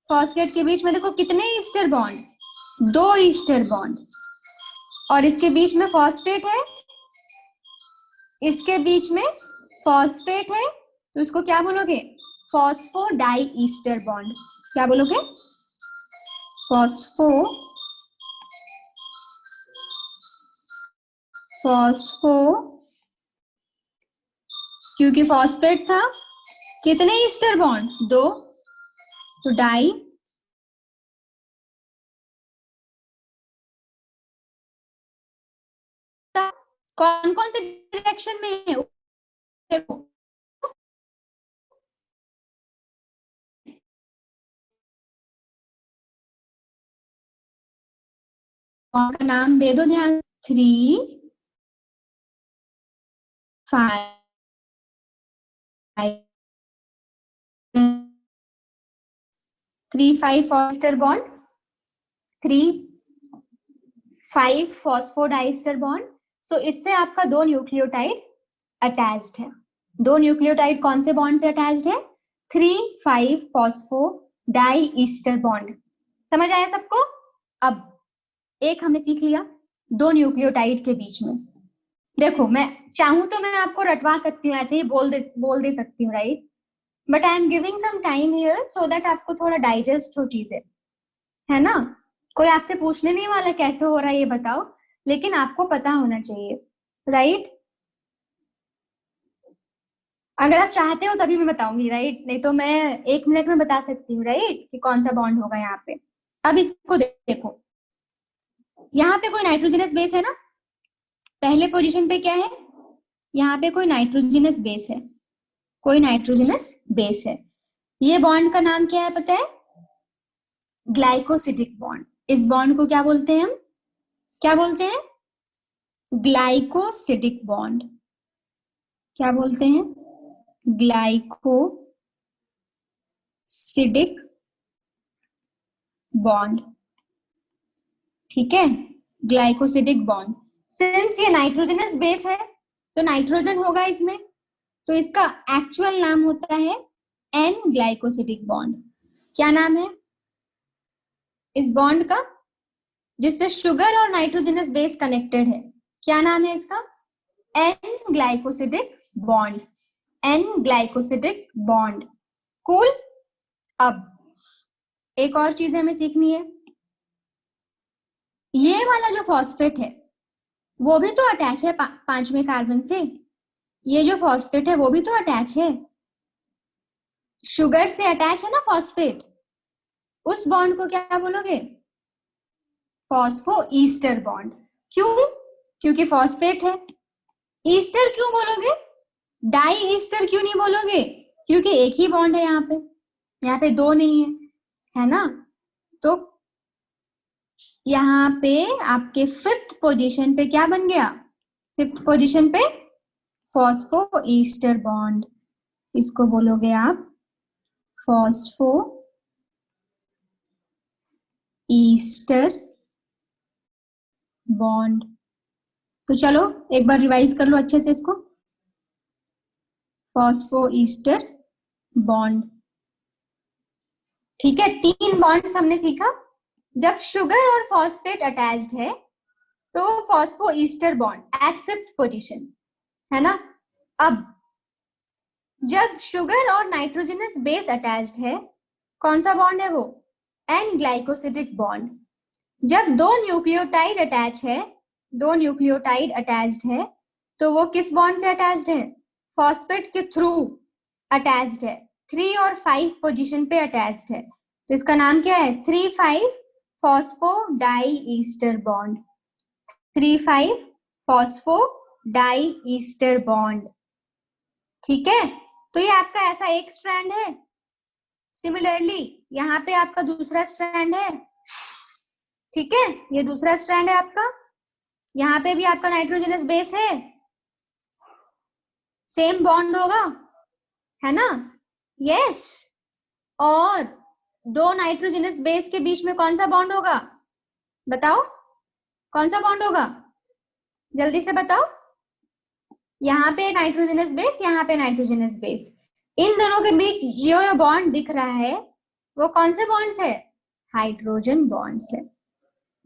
फॉस्फेट के बीच में देखो कितने ईस्टर बॉन्ड? 2 ester bond. और इसके बीच में फॉस्फेट है, इसके बीच में फॉस्फेट है, तो इसको क्या बोलोगे? फॉस्फोडाई ईस्टर बॉन्ड। क्या बोलोगे? फॉस्फो, क्योंकि फॉस्फेट था, कितने ईस्टर बॉन्ड? 2, तो डाई कौन कौन से डायरेक्शन में है देखो, का नाम दे दो ध्यान, 3 5 3 5 फॉस्फेट बॉन्ड, 3 5 फॉस्फोडाइस्टर बॉन्ड। सो इससे आपका 2 न्यूक्लियोटाइड अटैच्ड है। 2 न्यूक्लियोटाइड कौन से बॉन्ड से अटैच्ड है? 3 5 फॉस्फोडाई ईस्टर बॉन्ड। समझ आया सबको? अब एक हमने सीख लिया, 2 न्यूक्लियोटाइड के बीच में। देखो मैं चाहूं तो मैं आपको रटवा सकती हूँ, ऐसे ही बोल दे सकती हूँ, right? But I am giving some time here so that आपको थोड़ा डाइजेस्ट हो चीजें, है ना? कोई आपसे पूछने नहीं वाला कैसे हो रहा है ये बताओ, लेकिन आपको पता होना चाहिए, राइट? अगर आप चाहते हो तभी मैं बताऊंगी, राइट? नहीं तो मैं 1 मिनट में बता सकती हूँ, राइट, कि कौन सा बॉन्ड होगा यहाँ पे। अब इसको देखो, यहाँ पे कोई नाइट्रोजनस बेस है ना, पहले पोजीशन पे क्या है? यहाँ पे कोई नाइट्रोजनस बेस है, कोई नाइट्रोजनस बेस है। ये बॉन्ड का नाम क्या है पता है? Glycosidic bond. इस बॉन्ड को क्या बोलते हैं हम? क्या बोलते हैं? Glycosidic bond. क्या बोलते हैं? ग्लाइकोसिडिक बॉन्ड, ठीक है, ग्लाइकोसिडिक बॉन्ड। सिंस ये नाइट्रोजनस बेस है तो नाइट्रोजन होगा इसमें, तो इसका एक्चुअल नाम होता है एन ग्लाइकोसिडिक बॉन्ड। क्या नाम है इस बॉन्ड का जिससे शुगर और नाइट्रोजनस बेस कनेक्टेड है? क्या नाम है इसका? N glycosidic bond. N glycosidic bond. Cool. अब एक और चीज हमें सीखनी है, ये वाला जो फॉस्फेट है वो भी तो अटैच है पांचवें कार्बन से। ये जो फॉस्फेट है वो भी तो अटैच है, शुगर से अटैच है ना फॉस्फेट। उस बॉन्ड को क्या बोलोगे? Phospho ester bond. क्यों? क्योंकि फॉस्फेट है। ईस्टर क्यों बोलोगे? डाई ईस्टर क्यों नहीं बोलोगे? क्योंकि एक ही बॉन्ड है यहाँ पे दो नहीं है ना। तो यहाँ पे आपके फिफ्थ पोजीशन पे क्या बन गया? फिफ्थ पोजीशन पे फॉस्फो ईस्टर बॉन्ड। इसको बोलोगे आप फॉस्फो ईस्टर बॉन्ड। तो चलो एक बार रिवाइज कर लो अच्छे से इसको। Phospho Easter bond. ठीक है, 3 बॉन्ड्स हमने सीखा। जब शुगर और फॉस्फेट अटैच्ड है तो phospho ester bond at fifth position, है ना। अब जब शुगर और नाइट्रोजनस बेस अटैच्ड है, कौन सा बॉन्ड है वो? N glycosidic bond. जब दो न्यूक्लियोटाइड अटैच है, दो न्यूक्लियोटाइड अटैच्ड है, तो वो किस बॉन्ड से अटैच्ड है? फॉस्फेट के थ्रू अटैच्ड है। 3 और 5 पोजीशन पे अटैच्ड है, तो इसका नाम क्या है? 3,5 phosphodiester bond. 3,5 phosphodiester bond. ठीक है, तो ये आपका ऐसा एक स्ट्रैंड है। सिमिलरली यहाँ पे आपका दूसरा स्ट्रैंड है। ठीक है, ये दूसरा स्ट्रैंड है आपका। यहाँ पे भी आपका नाइट्रोजनस बेस है, सेम बॉन्ड होगा, है ना। यस। और दो नाइट्रोजनस बेस के बीच में कौन सा बॉन्ड होगा? बताओ कौन सा बॉन्ड होगा, जल्दी से बताओ। यहाँ पे नाइट्रोजनस बेस, यहाँ पे नाइट्रोजनस बेस, इन दोनों के बीच जो बॉन्ड दिख रहा है वो कौन से बॉन्ड्स है? हाइड्रोजन बॉन्ड्स है।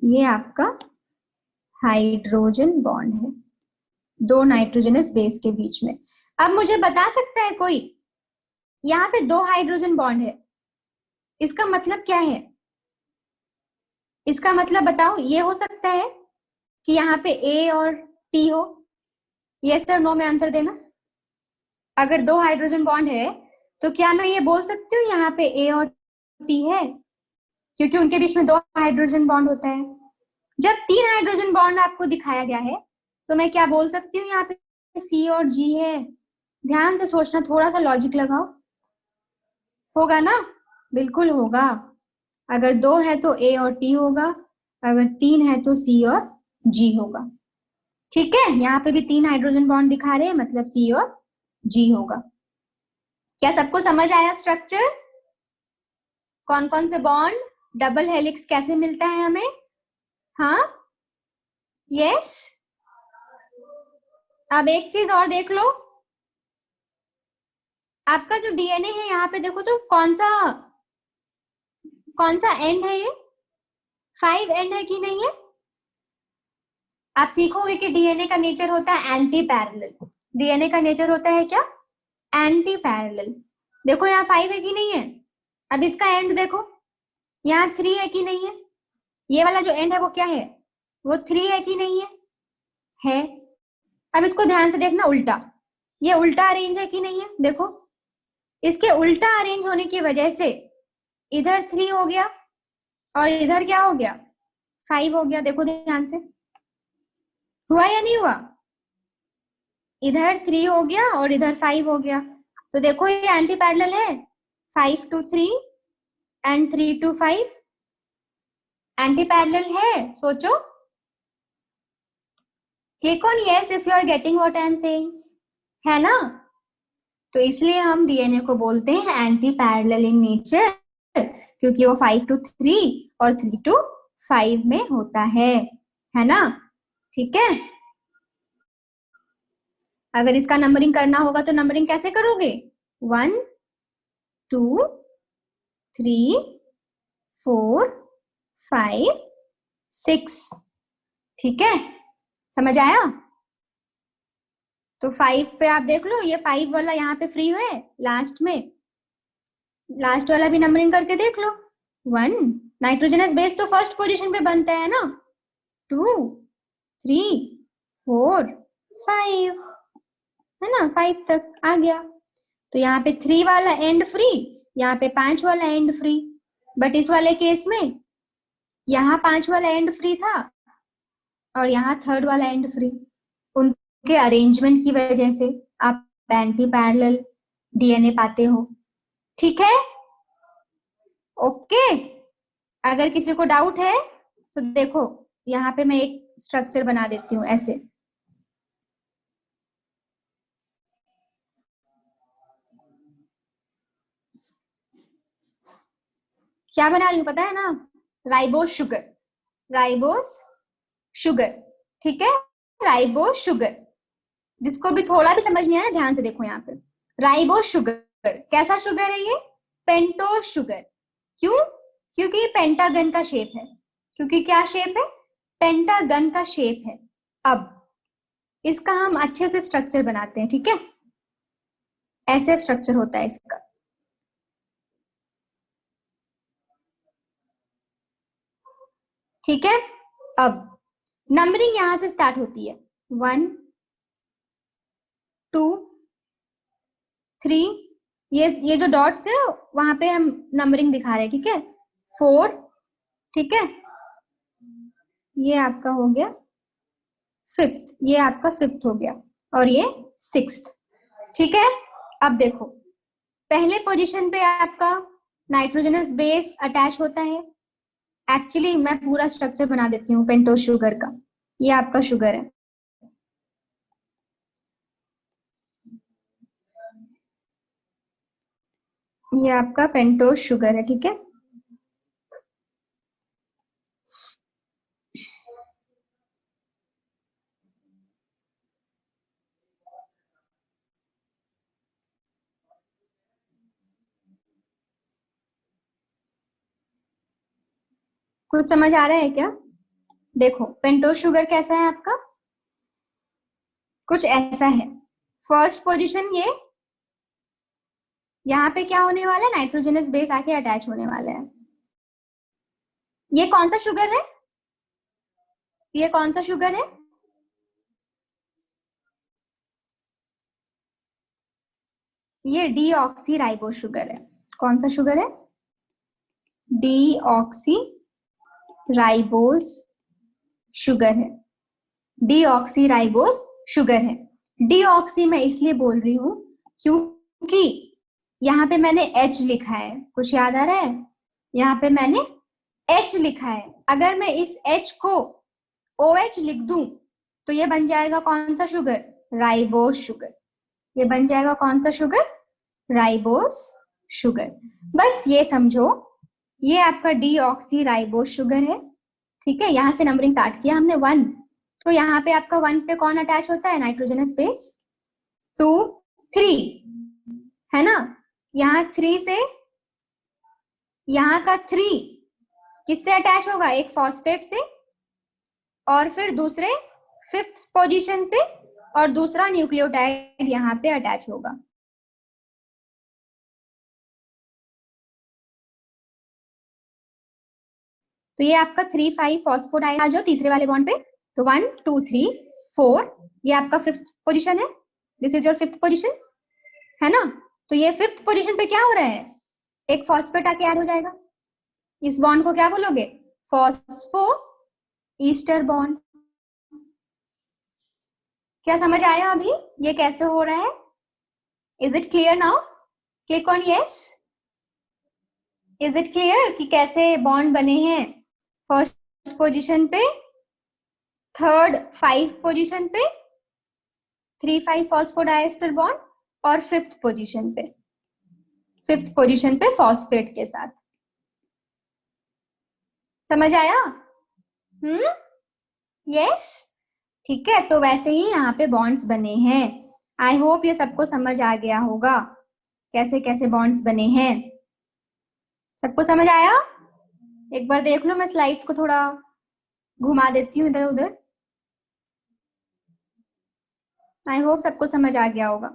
ये आपका हाइड्रोजन बॉन्ड है दो नाइट्रोजनस बेस के बीच में। अब मुझे बता सकता है कोई, यहाँ पे 2 हाइड्रोजन बॉन्ड है, इसका मतलब क्या है? इसका मतलब बताओ। ये हो सकता है कि यहाँ पे ए और टी हो। यस और नो में आंसर देना। अगर 2 हाइड्रोजन बॉन्ड है तो क्या मैं ये बोल सकती हूँ यहाँ पे ए और टी है? क्योंकि उनके बीच में 2 हाइड्रोजन बॉन्ड होता है। जब 3 हाइड्रोजन बॉन्ड आपको दिखाया गया है तो मैं क्या बोल सकती हूँ? यहाँ पे सी और जी है। ध्यान से सोचना, थोड़ा सा लॉजिक लगाओ। होगा ना? बिल्कुल होगा। अगर 2 है तो ए और टी होगा, अगर 3 है तो सी और जी होगा। ठीक है, यहाँ पे भी 3 हाइड्रोजन बॉन्ड दिखा रहे हैं, मतलब सी और जी होगा। क्या सबको समझ आया स्ट्रक्चर? कौन कौन से बॉन्ड, डबल हेलिक्स कैसे मिलता है हमें? हाँ, यस। अब एक चीज और देख लो, आपका जो डीएनए है यहाँ पे देखो तो कौन सा एंड है? ये 5 एंड है कि नहीं है? आप सीखोगे कि डीएनए का नेचर होता है एंटी पैरेलल। डीएनए का नेचर होता है क्या? Anti parallel. देखो यहाँ 5 है कि नहीं है? अब इसका एंड देखो, यहाँ 3 है कि नहीं है? ये वाला जो एंड है वो क्या है? वो 3 है कि नहीं है? है। अब इसको ध्यान से देखना, उल्टा, ये उल्टा अरेंज है कि नहीं है? देखो, इसके उल्टा अरेंज होने की वजह से इधर 3 हो गया और इधर क्या हो गया? 5 हो गया। देखो ध्यान से, हुआ या नहीं हुआ? इधर 3 हो गया और इधर 5 हो गया। तो देखो ये एंटी पैरेलल है। 5 to 3 and 3 to 5 antiparallel है। सोचो। Click on yes if you are getting what I am saying, है ना। तो इसलिए हम डीएनए को बोलते हैं एंटी पैरेलल इन नेचर, क्योंकि वो 5 to 3 और 3 to 5 में होता है ना। ठीक है, अगर इसका नंबरिंग करना होगा तो नंबरिंग कैसे करोगे? 1 2 3 4 5 6। ठीक है, समझ आया? तो 5 पे आप देख लो, ये 5 वाला यहाँ पे फ्री है लास्ट में, लास्ट वाला भी नंबरिंग करके देख लो। 1, नाइट्रोजनस बेस तो फर्स्ट पोजीशन पे बनता है ना। 2 3 4 5, है ना, 5 तक आ गया। तो यहाँ पे 3 वाला एंड फ्री, यहाँ पे 5 वाला एंड फ्री। बट इस वाले केस में यहाँ 5 वाला एंड फ्री था और यहाँ 3rd वाला एंड फ्री। उनके अरेंजमेंट की वजह से आप एंटी पैरेलल डीएनए पाते हो। ठीक है, ओके। अगर किसी को डाउट है तो देखो, यहाँ पे मैं एक स्ट्रक्चर बना देती हूँ ऐसे। क्या बना रही हूँ पता है ना? Ribose sugar, ribose sugar. ठीक है, राइबोस शुगर। जिसको भी थोड़ा भी समझ नहीं आया ध्यान से देखो यहाँ पे। राइबोस शुगर कैसा शुगर है ये? Pentose sugar. क्यों? क्योंकि ये पेंटागन का शेप है। क्योंकि क्या शेप है? पेंटागन का शेप है। अब इसका हम अच्छे से स्ट्रक्चर बनाते हैं। ठीक है, ऐसे स्ट्रक्चर होता है इसका। ठीक है, अब नंबरिंग यहां से स्टार्ट होती है। 1 2 3, ये जो डॉट्स है वहां पे हम नंबरिंग दिखा रहे हैं। ठीक है, 4, ठीक है, ये आपका हो गया 5th, ये आपका 5th हो गया, और ये 6th। ठीक है, अब देखो, पहले पोजीशन पे आपका नाइट्रोजनस बेस अटैच होता है। एक्चुअली मैं पूरा स्ट्रक्चर बना देती हूँ पेंटोस शुगर का। ये आपका शुगर है, ये आपका पेंटोस शुगर है। ठीक है, कुछ समझ आ रहा है क्या? देखो, पेंटोस शुगर कैसा है आपका? कुछ ऐसा है। फर्स्ट पोजीशन ये, यहाँ पे क्या होने वाला है? नाइट्रोजनस बेस आके अटैच होने वाला है। ये कौन सा शुगर है? ये कौन सा शुगर है? ये डीऑक्सी राइबोस शुगर है। कौन सा शुगर है? डीऑक्सी राइबोस शुगर है। डीऑक्सी राइबोस शुगर है। डीऑक्सी मैं इसलिए बोल रही हूं क्योंकि यहाँ पे मैंने H लिखा है। कुछ याद आ रहा है? यहाँ पे मैंने H लिखा है। अगर मैं इस H को OH लिख दूं तो ये बन जाएगा कौन सा शुगर? Ribose sugar. ये बन जाएगा कौन सा शुगर? Ribose sugar. बस ये समझो, ये आपका डीऑक्सी राइबोस शुगर है। ठीक है, यहां से नंबरिंग स्टार्ट किया हमने 1, तो यहाँ पे आपका 1 पे कौन अटैच होता है? Nitrogenous base. 2 3, है ना, यहाँ 3 से यहाँ का 3 किससे अटैच होगा? एक फॉस्फेट से, और फिर दूसरे 5th पोजीशन से, और दूसरा न्यूक्लियोटाइड यहाँ पे अटैच होगा। तो ये आपका 3 5 फॉस्फोडाइल आ जाओ तीसरे वाले बॉन्ड पे। तो 1 2 3 4, ये आपका 5th पोजीशन है। This is your 5th position, है ना। तो ये 5th पोजीशन पे क्या हो रहा है? एक फॉस्फेट आके ऐड हो जाएगा। इस बॉन्ड को क्या बोलोगे? Phospho ester bond. क्या समझ आया अभी ये कैसे हो रहा है? Is it clear now? Click on yes. Is it clear कि कैसे बॉन्ड बने हैं? फर्स्ट पोजीशन पे, 3rd 5 पोजीशन पे 3 5 फॉस्फोडाइस्टर बॉन्ड, और 5th पोजीशन पे, 5th पोजीशन पे फॉस्फेट के साथ। समझ आया? यस। ठीक है, तो वैसे ही यहाँ पे बॉन्ड्स बने हैं। आई होप ये सबको समझ आ गया होगा कैसे कैसे बॉन्ड्स बने हैं। सबको समझ आया? एक बार देख लो, मैं स्लाइड्स को थोड़ा घुमा देती हूँ इधर उधर। आई होप सबको समझ आ गया होगा।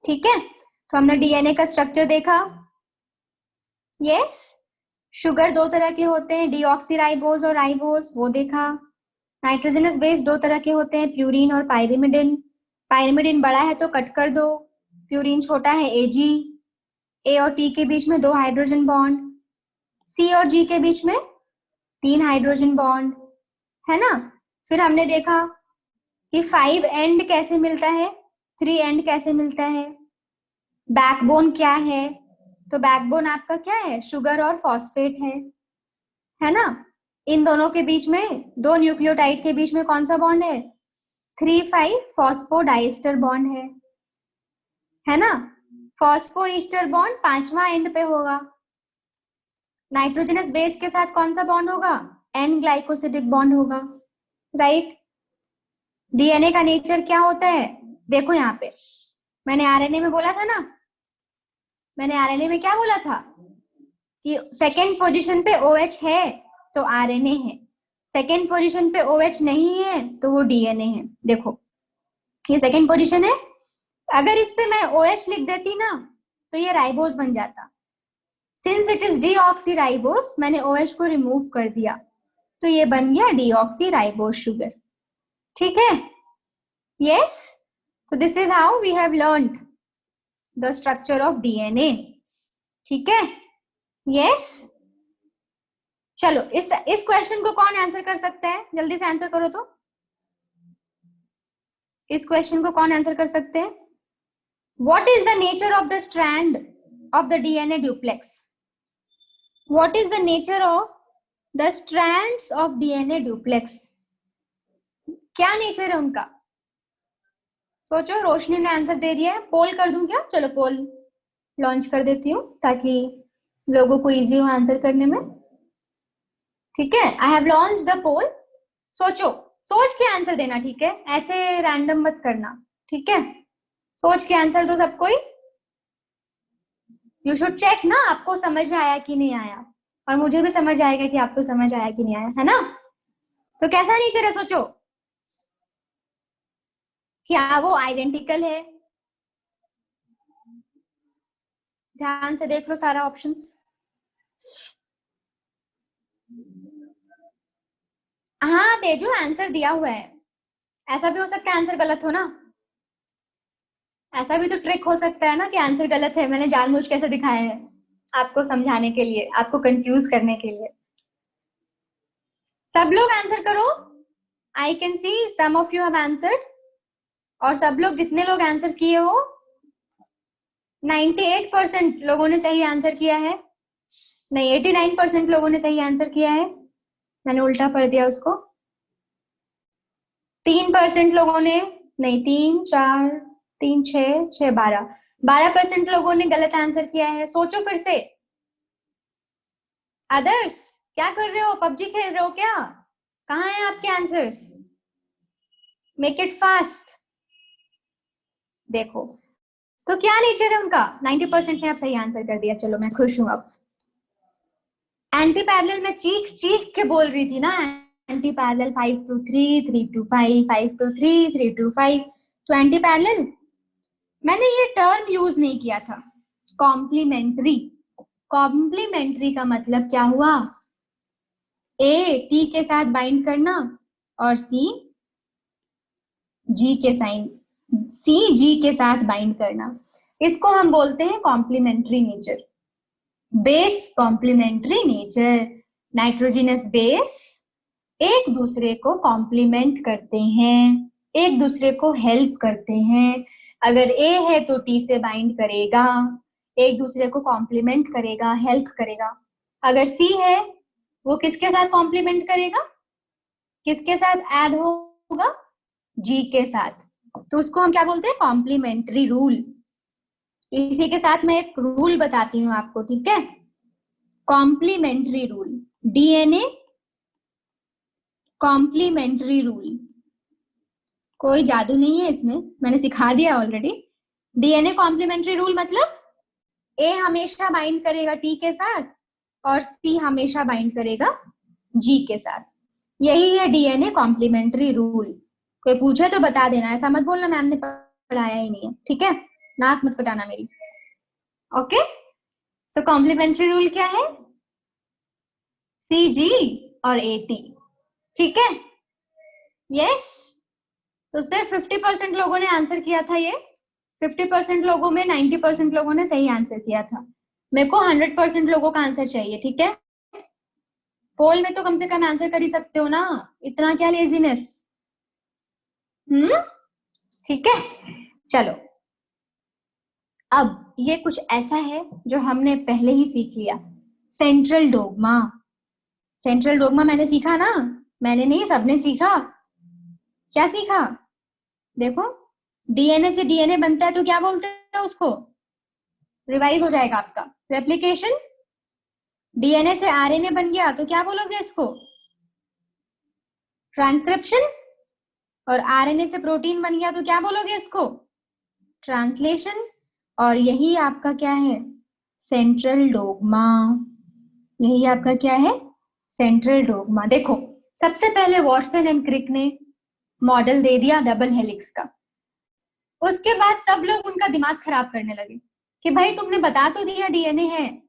ठीक है, तो हमने डीएनए का स्ट्रक्चर देखा। यस, शुगर दो तरह के होते हैं, डीऑक्सीराइबोज और राइबोज, वो देखा। नाइट्रोजनस बेस दो तरह के होते हैं, प्यूरिन और पायरिमिडिन। पायरिमिडिन बड़ा है तो कट कर दो, प्यूरिन छोटा है, एजी। ए और टी के बीच में 2 हाइड्रोजन बॉन्ड, सी और जी के बीच में 3 हाइड्रोजन बॉन्ड, है ना। फिर हमने देखा कि 5 एंड कैसे मिलता है, 3 एंड कैसे मिलता है। बैकबोन क्या है, तो बैकबोन आपका क्या है, शुगर और फॉस्फेट है ना। इन दोनों के बीच में, 2 न्यूक्लियोटाइड के बीच में कौन सा बॉन्ड है, 3,5 फॉस्फोडाइस्टर बॉन्ड है ना। फॉस्फोईस्टर बॉन्ड 5वां एंड पे होगा। नाइट्रोजनस बेस के साथ कौन सा बॉन्ड होगा, एन ग्लाइकोसिडिक बॉन्ड होगा, राइट। डीएनए का नेचर क्या होता है, देखो यहाँ पे मैंने आरएनए में बोला था ना, मैंने आरएनए में क्या बोला था कि सेकेंड पोजीशन पे OH है तो आरएनए है, सेकेंड पोजीशन पे OH नहीं है तो वो डीएनए है। देखो ये सेकेंड पोजीशन है, अगर इस पे मैं OH लिख देती ना तो ये राइबोज बन जाता। सिंस इट इज डीऑक्सीराइबोज, मैंने OH को रिमूव कर दिया तो ये बन गया डीऑक्सीराइबोज शुगर। ठीक है, यस। तो this is how we have learned the structure of DNA. ठीक है, यस। चलो इस क्वेश्चन को कौन आंसर कर सकता है, जल्दी से आंसर करो तो। इस क्वेश्चन को कौन आंसर कर सकते हैं, what is the nature of the strand of the DNA duplex. What is the nature of the strands of DNA duplex, क्या नेचर है उनका। सोचो, रोशनी ने आंसर दे दिया है, पोल कर दूं क्या, चलो पोल लॉन्च कर देती हूँ ताकि लोगों को इजी हो आंसर करने में। ठीक है, आई हैव लॉन्च द पोल। सोचो, सोच के आंसर देना, ठीक है, ऐसे रैंडम मत करना, ठीक है। सोच के आंसर दो सब कोई। यू शुड चेक ना आपको समझ आया कि नहीं आया, और मुझे भी समझ आएगा कि आपको समझ आया कि नहीं आया, है ना। तो कैसा नेचर है, सोचो, क्या वो आइडेंटिकल है, ध्यान से देख लो सारा ऑप्शंस। हाँ तेजू, आंसर दिया हुआ है, ऐसा भी हो सकता है आंसर गलत हो ना, ऐसा भी तो ट्रिक हो सकता है ना कि आंसर गलत है, मैंने जानबूझ कैसे दिखाया है आपको समझाने के लिए, आपको कंफ्यूज करने के लिए। सब लोग आंसर करो, I can see some of you have answered, और सब लोग जितने लोग आंसर किए हो 98% लोगों ने सही आंसर किया है, नहीं 89% लोगों ने सही आंसर किया है, मैंने उल्टा पढ़ दिया उसको। 3% लोगों ने, नहीं 3 4 3 6 6 12% लोगों ने गलत आंसर किया है। सोचो फिर से, अदर्स क्या कर रहे हो, पबजी खेल रहे हो क्या, कहाँ हैं आपके आंसर्स, मेक इट फास्ट। देखो तो क्या नेचर है उनका, 90% ने आप सही आंसर कर दिया, चलो मैं खुश हूं। अब एंटी पैरेलल में चीख चीख के बोल रही थी ना, anti parallel 5 to 3 3 to 5 5 to 3 3 to 5, तो एंटी पैरेलल मैंने ये टर्म यूज नहीं किया था, कॉम्प्लीमेंट्री। कॉम्प्लीमेंट्री का मतलब क्या हुआ, ए टी के साथ बाइंड करना और सी जी के साथ बाइंड करना, इसको हम बोलते हैं complementary nature. Base complementary nature, nitrogenous base एक दूसरे को कॉम्प्लीमेंट करते हैं, एक दूसरे को हेल्प करते हैं। अगर ए है तो टी से बाइंड करेगा, एक दूसरे को कॉम्प्लीमेंट करेगा, हेल्प करेगा। अगर सी है वो किसके साथ कॉम्प्लीमेंट करेगा, किसके साथ ऐड होगा, जी के साथ, तो उसको हम क्या बोलते हैं, कॉम्प्लीमेंट्री रूल। इसी के साथ मैं एक रूल बताती हूँ आपको, ठीक है, complementary rule, DNA complementary rule. कोई जादू नहीं है इसमें, मैंने सिखा दिया ऑलरेडी। डीएनए कॉम्प्लीमेंट्री रूल मतलब ए हमेशा बाइंड करेगा टी के साथ और सी हमेशा बाइंड करेगा जी के साथ। यही है डीएनए कॉम्प्लीमेंट्री रूल। कोई पूछे तो बता देना, ऐसा मत बोलना मैम ने पढ़ाया ही नहीं है, ठीक है? नाक मत कटाना मेरी। ओके, सो कॉम्प्लीमेंट्री रूल क्या है? सी जी और ए टी, ठीक है? यस। तो सिर्फ 50% लोगों ने आंसर किया था ये। 50% लोगों में 90% लोगों ने सही आंसर किया था। मेरे को 100% लोगों का आंसर चाहिए, ठीक है? पोल में तो कम से कम आंसर कर ही सकते हो ना, इतना क्या लेजीनेस। ठीक है, चलो अब ये कुछ ऐसा है जो हमने पहले ही सीख लिया, सेंट्रल डोग्मा। सेंट्रल डोग्मा मैंने सीखा ना, मैंने नहीं सबने सीखा। क्या सीखा? देखो, डीएनए से डीएनए बनता है तो क्या बोलते हैं उसको? रिवाइज हो जाएगा आपका, रेप्लिकेशन। डीएनए से आरएनए बन गया तो क्या बोलोगे इसको? ट्रांसक्रिप्शन। और आरएनए से प्रोटीन बन गया तो क्या बोलोगे इसको? ट्रांसलेशन। और यही आपका क्या है? Central dogma. यही आपका क्या है? Central dogma. देखो, सबसे पहले वॉटसन एंड क्रिक ने मॉडल दे दिया डबल हेलिक्स का। उसके बाद सब लोग उनका दिमाग खराब करने लगे कि भाई तुमने बता तो दिया डीएनए है,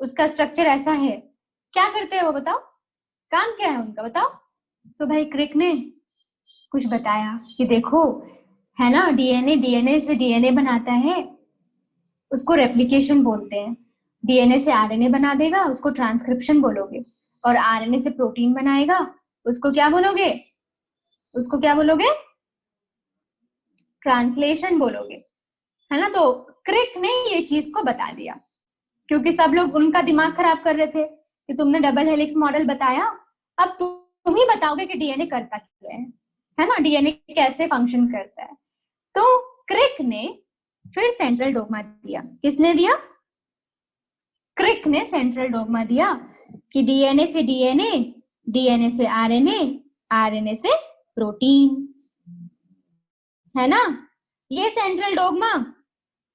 उसका स्ट्रक्चर ऐसा है, क्या करते हैं वो बताओ, काम क्या है उनका बताओ। तो भाई क्रिक ने कुछ बताया कि देखो, है ना, डीएनए डीएनए से डीएनए बनाता है, उसको रेप्लिकेशन बोलते हैं। डीएनए से आरएनए बना देगा, उसको ट्रांसक्रिप्शन बोलोगे। और आरएनए से प्रोटीन बनाएगा, उसको क्या बोलोगे? उसको क्या बोलोगे? ट्रांसलेशन बोलोगे, है ना? तो क्रिक ने ये चीज को बता दिया, क्योंकि सब लोग उनका दिमाग खराब कर रहे थे कि तुमने डबल हेलिक्स मॉडल बताया, अब तुम ही बताओगे कि डीएनए करता क्या है ना, डीएनए कैसे फंक्शन करता है। तो क्रिक ने फिर सेंट्रल डोग्मा दिया। किसने दिया? क्रिक ने सेंट्रल डोग्मा दिया कि डीएनए से डीएनए, डीएनए से आरएनए, आरएनए से प्रोटीन, है ना? ये सेंट्रल डोग्मा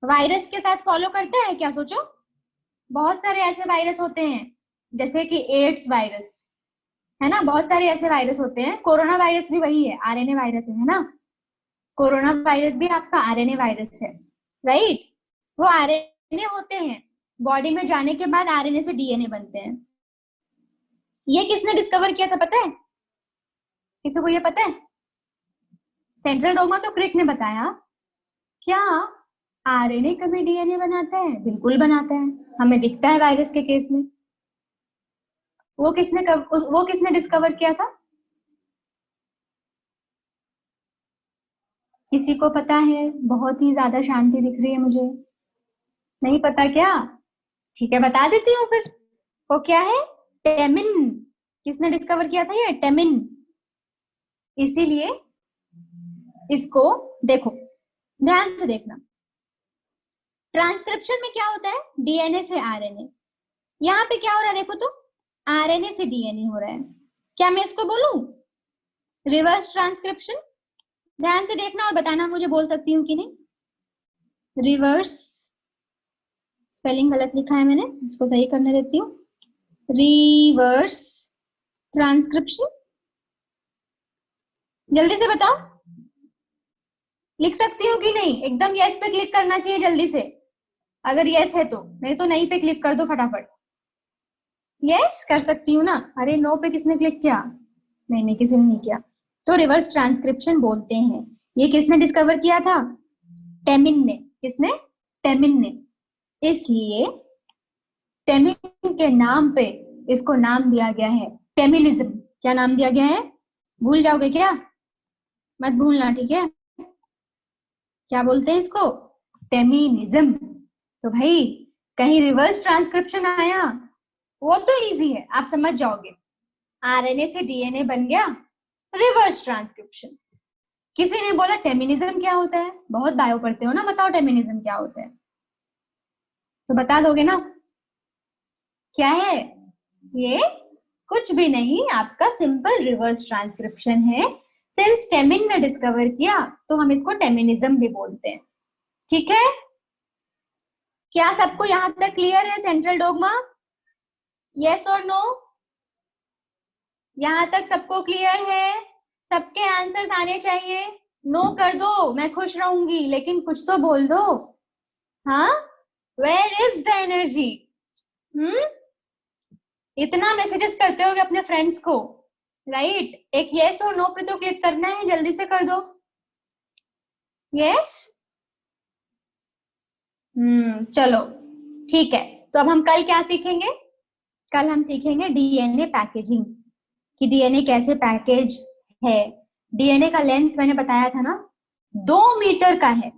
वायरस के साथ फॉलो करता है क्या? सोचो, बहुत सारे ऐसे वायरस होते हैं, जैसे कि एड्स वायरस, है ना? बहुत सारे ऐसे वायरस होते हैं। कोरोना वायरस भी वही है, आरएनए वायरस है ना? कोरोना वायरस भी आपका आरएनए वायरस है, राइट? वो आरएनए होते हैं, बॉडी में जाने के बाद आरएनए से डीएनए बनते हैं। ये किसने डिस्कवर किया था पता है? किसी को ये पता है? सेंट्रल डोग्मा तो क्रिक ने बताया। क्या आरएनए कभी डीएनए बनाता है? बिल्कुल बनाता है, हमें दिखता है वायरस के केस में। वो किसने डिस्कवर किया था? किसी को पता है? बहुत ही ज्यादा शांति दिख रही है मुझे। नहीं पता क्या? ठीक है, बता देती हूँ फिर। वो क्या है? टेमिन। किसने डिस्कवर किया था ये? टेमिन। इसीलिए इसको देखो, ध्यान से देखना, ट्रांसक्रिप्शन में क्या होता है? डीएनए से आरएनए। यहाँ पे क्या हो रहा है देखो तो, आरएनए से डीएनए हो रहा है। क्या मैं इसको बोलूं रिवर्स ट्रांसक्रिप्शन? ध्यान से देखना और बताना मुझे, बोल सकती हूँ कि नहीं। रिवर्स, स्पेलिंग गलत लिखा है मैंने, इसको सही करने देती हूँ। रिवर्स ट्रांसक्रिप्शन, जल्दी से बताओ, लिख सकती हूँ कि नहीं? एकदम यस पे क्लिक करना चाहिए जल्दी से, अगर यस है तो, नहीं तो नहीं पे क्लिक कर दो फटाफट। यस कर सकती हूँ ना? अरे नो पे किसने क्लिक किया? नहीं नहीं, किसी ने नहीं किया। तो रिवर्स ट्रांसक्रिप्शन बोलते हैं। ये किसने डिस्कवर किया था? टेमिन ने। किसने? टेमिन ने। इसलिए टेमिन के नाम पे इसको नाम दिया गया है टेमिनिज्म। क्या नाम दिया गया है? भूल जाओगे क्या? मत भूलना, ठीक है? क्या बोलते हैं इसको? टेमिनिज्म। तो भाई कहीं रिवर्स ट्रांसक्रिप्शन आया, वो तो इजी है, आप समझ जाओगे। आरएनए से डीएनए बन गया, रिवर्स ट्रांसक्रिप्शन। किसी ने बोला टेमिनिज्म क्या होता है? बहुत बायो पढ़ते हो ना, बताओ टेमिनिज्म क्या होता है? तो बता दोगे ना क्या है ये? कुछ भी नहीं, आपका सिंपल रिवर्स ट्रांसक्रिप्शन है। सिंस टेमिन ने डिस्कवर किया तो हम इसको टेमिनिज्म भी बोलते हैं। ठीक है, क्या सबको यहां तक क्लियर है सेंट्रल डोगमा? यस और नो? यहां तक सबको क्लियर है? सबके आंसर्स आने चाहिए। नो कर दो, मैं खुश रहूंगी, लेकिन कुछ तो बोल दो। हाँ, वेयर इज द एनर्जी? इतना मैसेजेस करते होगे अपने फ्रेंड्स को, राइट? एक यस और नो पे तो क्लिक करना है, जल्दी से कर दो। यस? चलो ठीक है, तो अब हम कल क्या सीखेंगे? कल हम सीखेंगे डीएनए पैकेजिंग, कि डीएनए कैसे पैकेज है। डीएनए का लेंथ मैंने बताया था ना, 2 मीटर का है।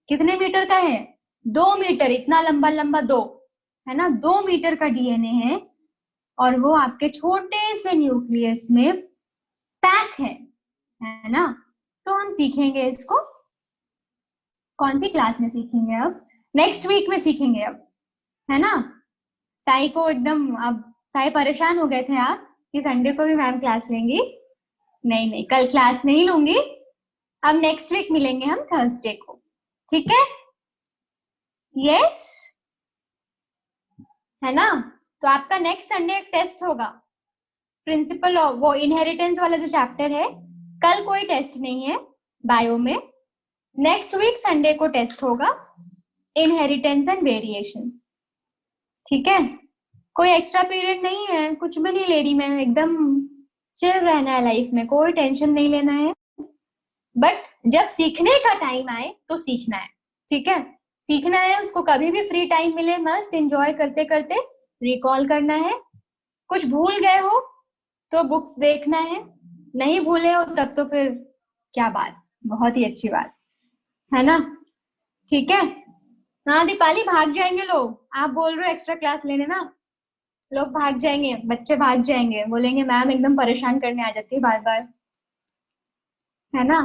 कितने मीटर का है? 2 मीटर, इतना लंबा लंबा 2, है ना? 2 मीटर का डीएनए है, और वो आपके छोटे से न्यूक्लियस में पैक है ना? तो हम सीखेंगे इसको कौन सी क्लास में सीखेंगे? अब नेक्स्ट वीक में सीखेंगे अब, है ना? साई को एकदम, अब साई परेशान हो गए थे आप कि संडे को भी मैम क्लास लेंगी। नहीं नहीं, कल क्लास नहीं लूंगी, अब नेक्स्ट वीक मिलेंगे हम थर्सडे को, ठीक है? यस, है ना? तो आपका नेक्स्ट संडे एक टेस्ट होगा, प्रिंसिपल ऑफ वो इनहेरिटेंस वाला जो चैप्टर है। कल कोई टेस्ट नहीं है बायो में, नेक्स्ट वीक संडे को टेस्ट होगा, इनहेरिटेंस एंड वेरिएशन। ठीक है, कोई एक्स्ट्रा पीरियड नहीं है, कुछ भी नहीं ले रही मैं, एकदम चिल रहना है लाइफ में, कोई टेंशन नहीं लेना है। बट जब सीखने का टाइम आए तो सीखना है, ठीक है? सीखना है, उसको कभी भी फ्री टाइम मिले मस्त एंजॉय करते करते रिकॉल करना है। कुछ भूल गए हो तो बुक्स देखना है, नहीं भूले हो तब तो फिर क्या बात, बहुत ही अच्छी बात, है ना? ठीक है। हाँ दीपाली, भाग जाएंगे लोग, आप बोल रहे हो एक्स्ट्रा क्लास लेने ना, लोग भाग जाएंगे, बच्चे भाग जाएंगे, बोलेंगे मैम एकदम परेशान करने आ जाती है बार बार, है ना?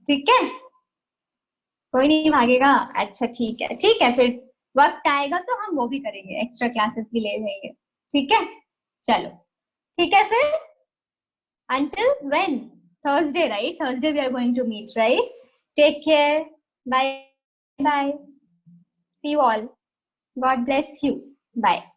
ठीक है, कोई नहीं भागेगा। अच्छा ठीक है, फिर वक्त आएगा तो हम वो भी करेंगे, एक्स्ट्रा क्लासेस भी ले लेंगे, ठीक है? चलो ठीक है फिर, until when? Thursday, right? Thursday we are going to meet, right? Take care. Bye bye. See you all. God bless you. Bye.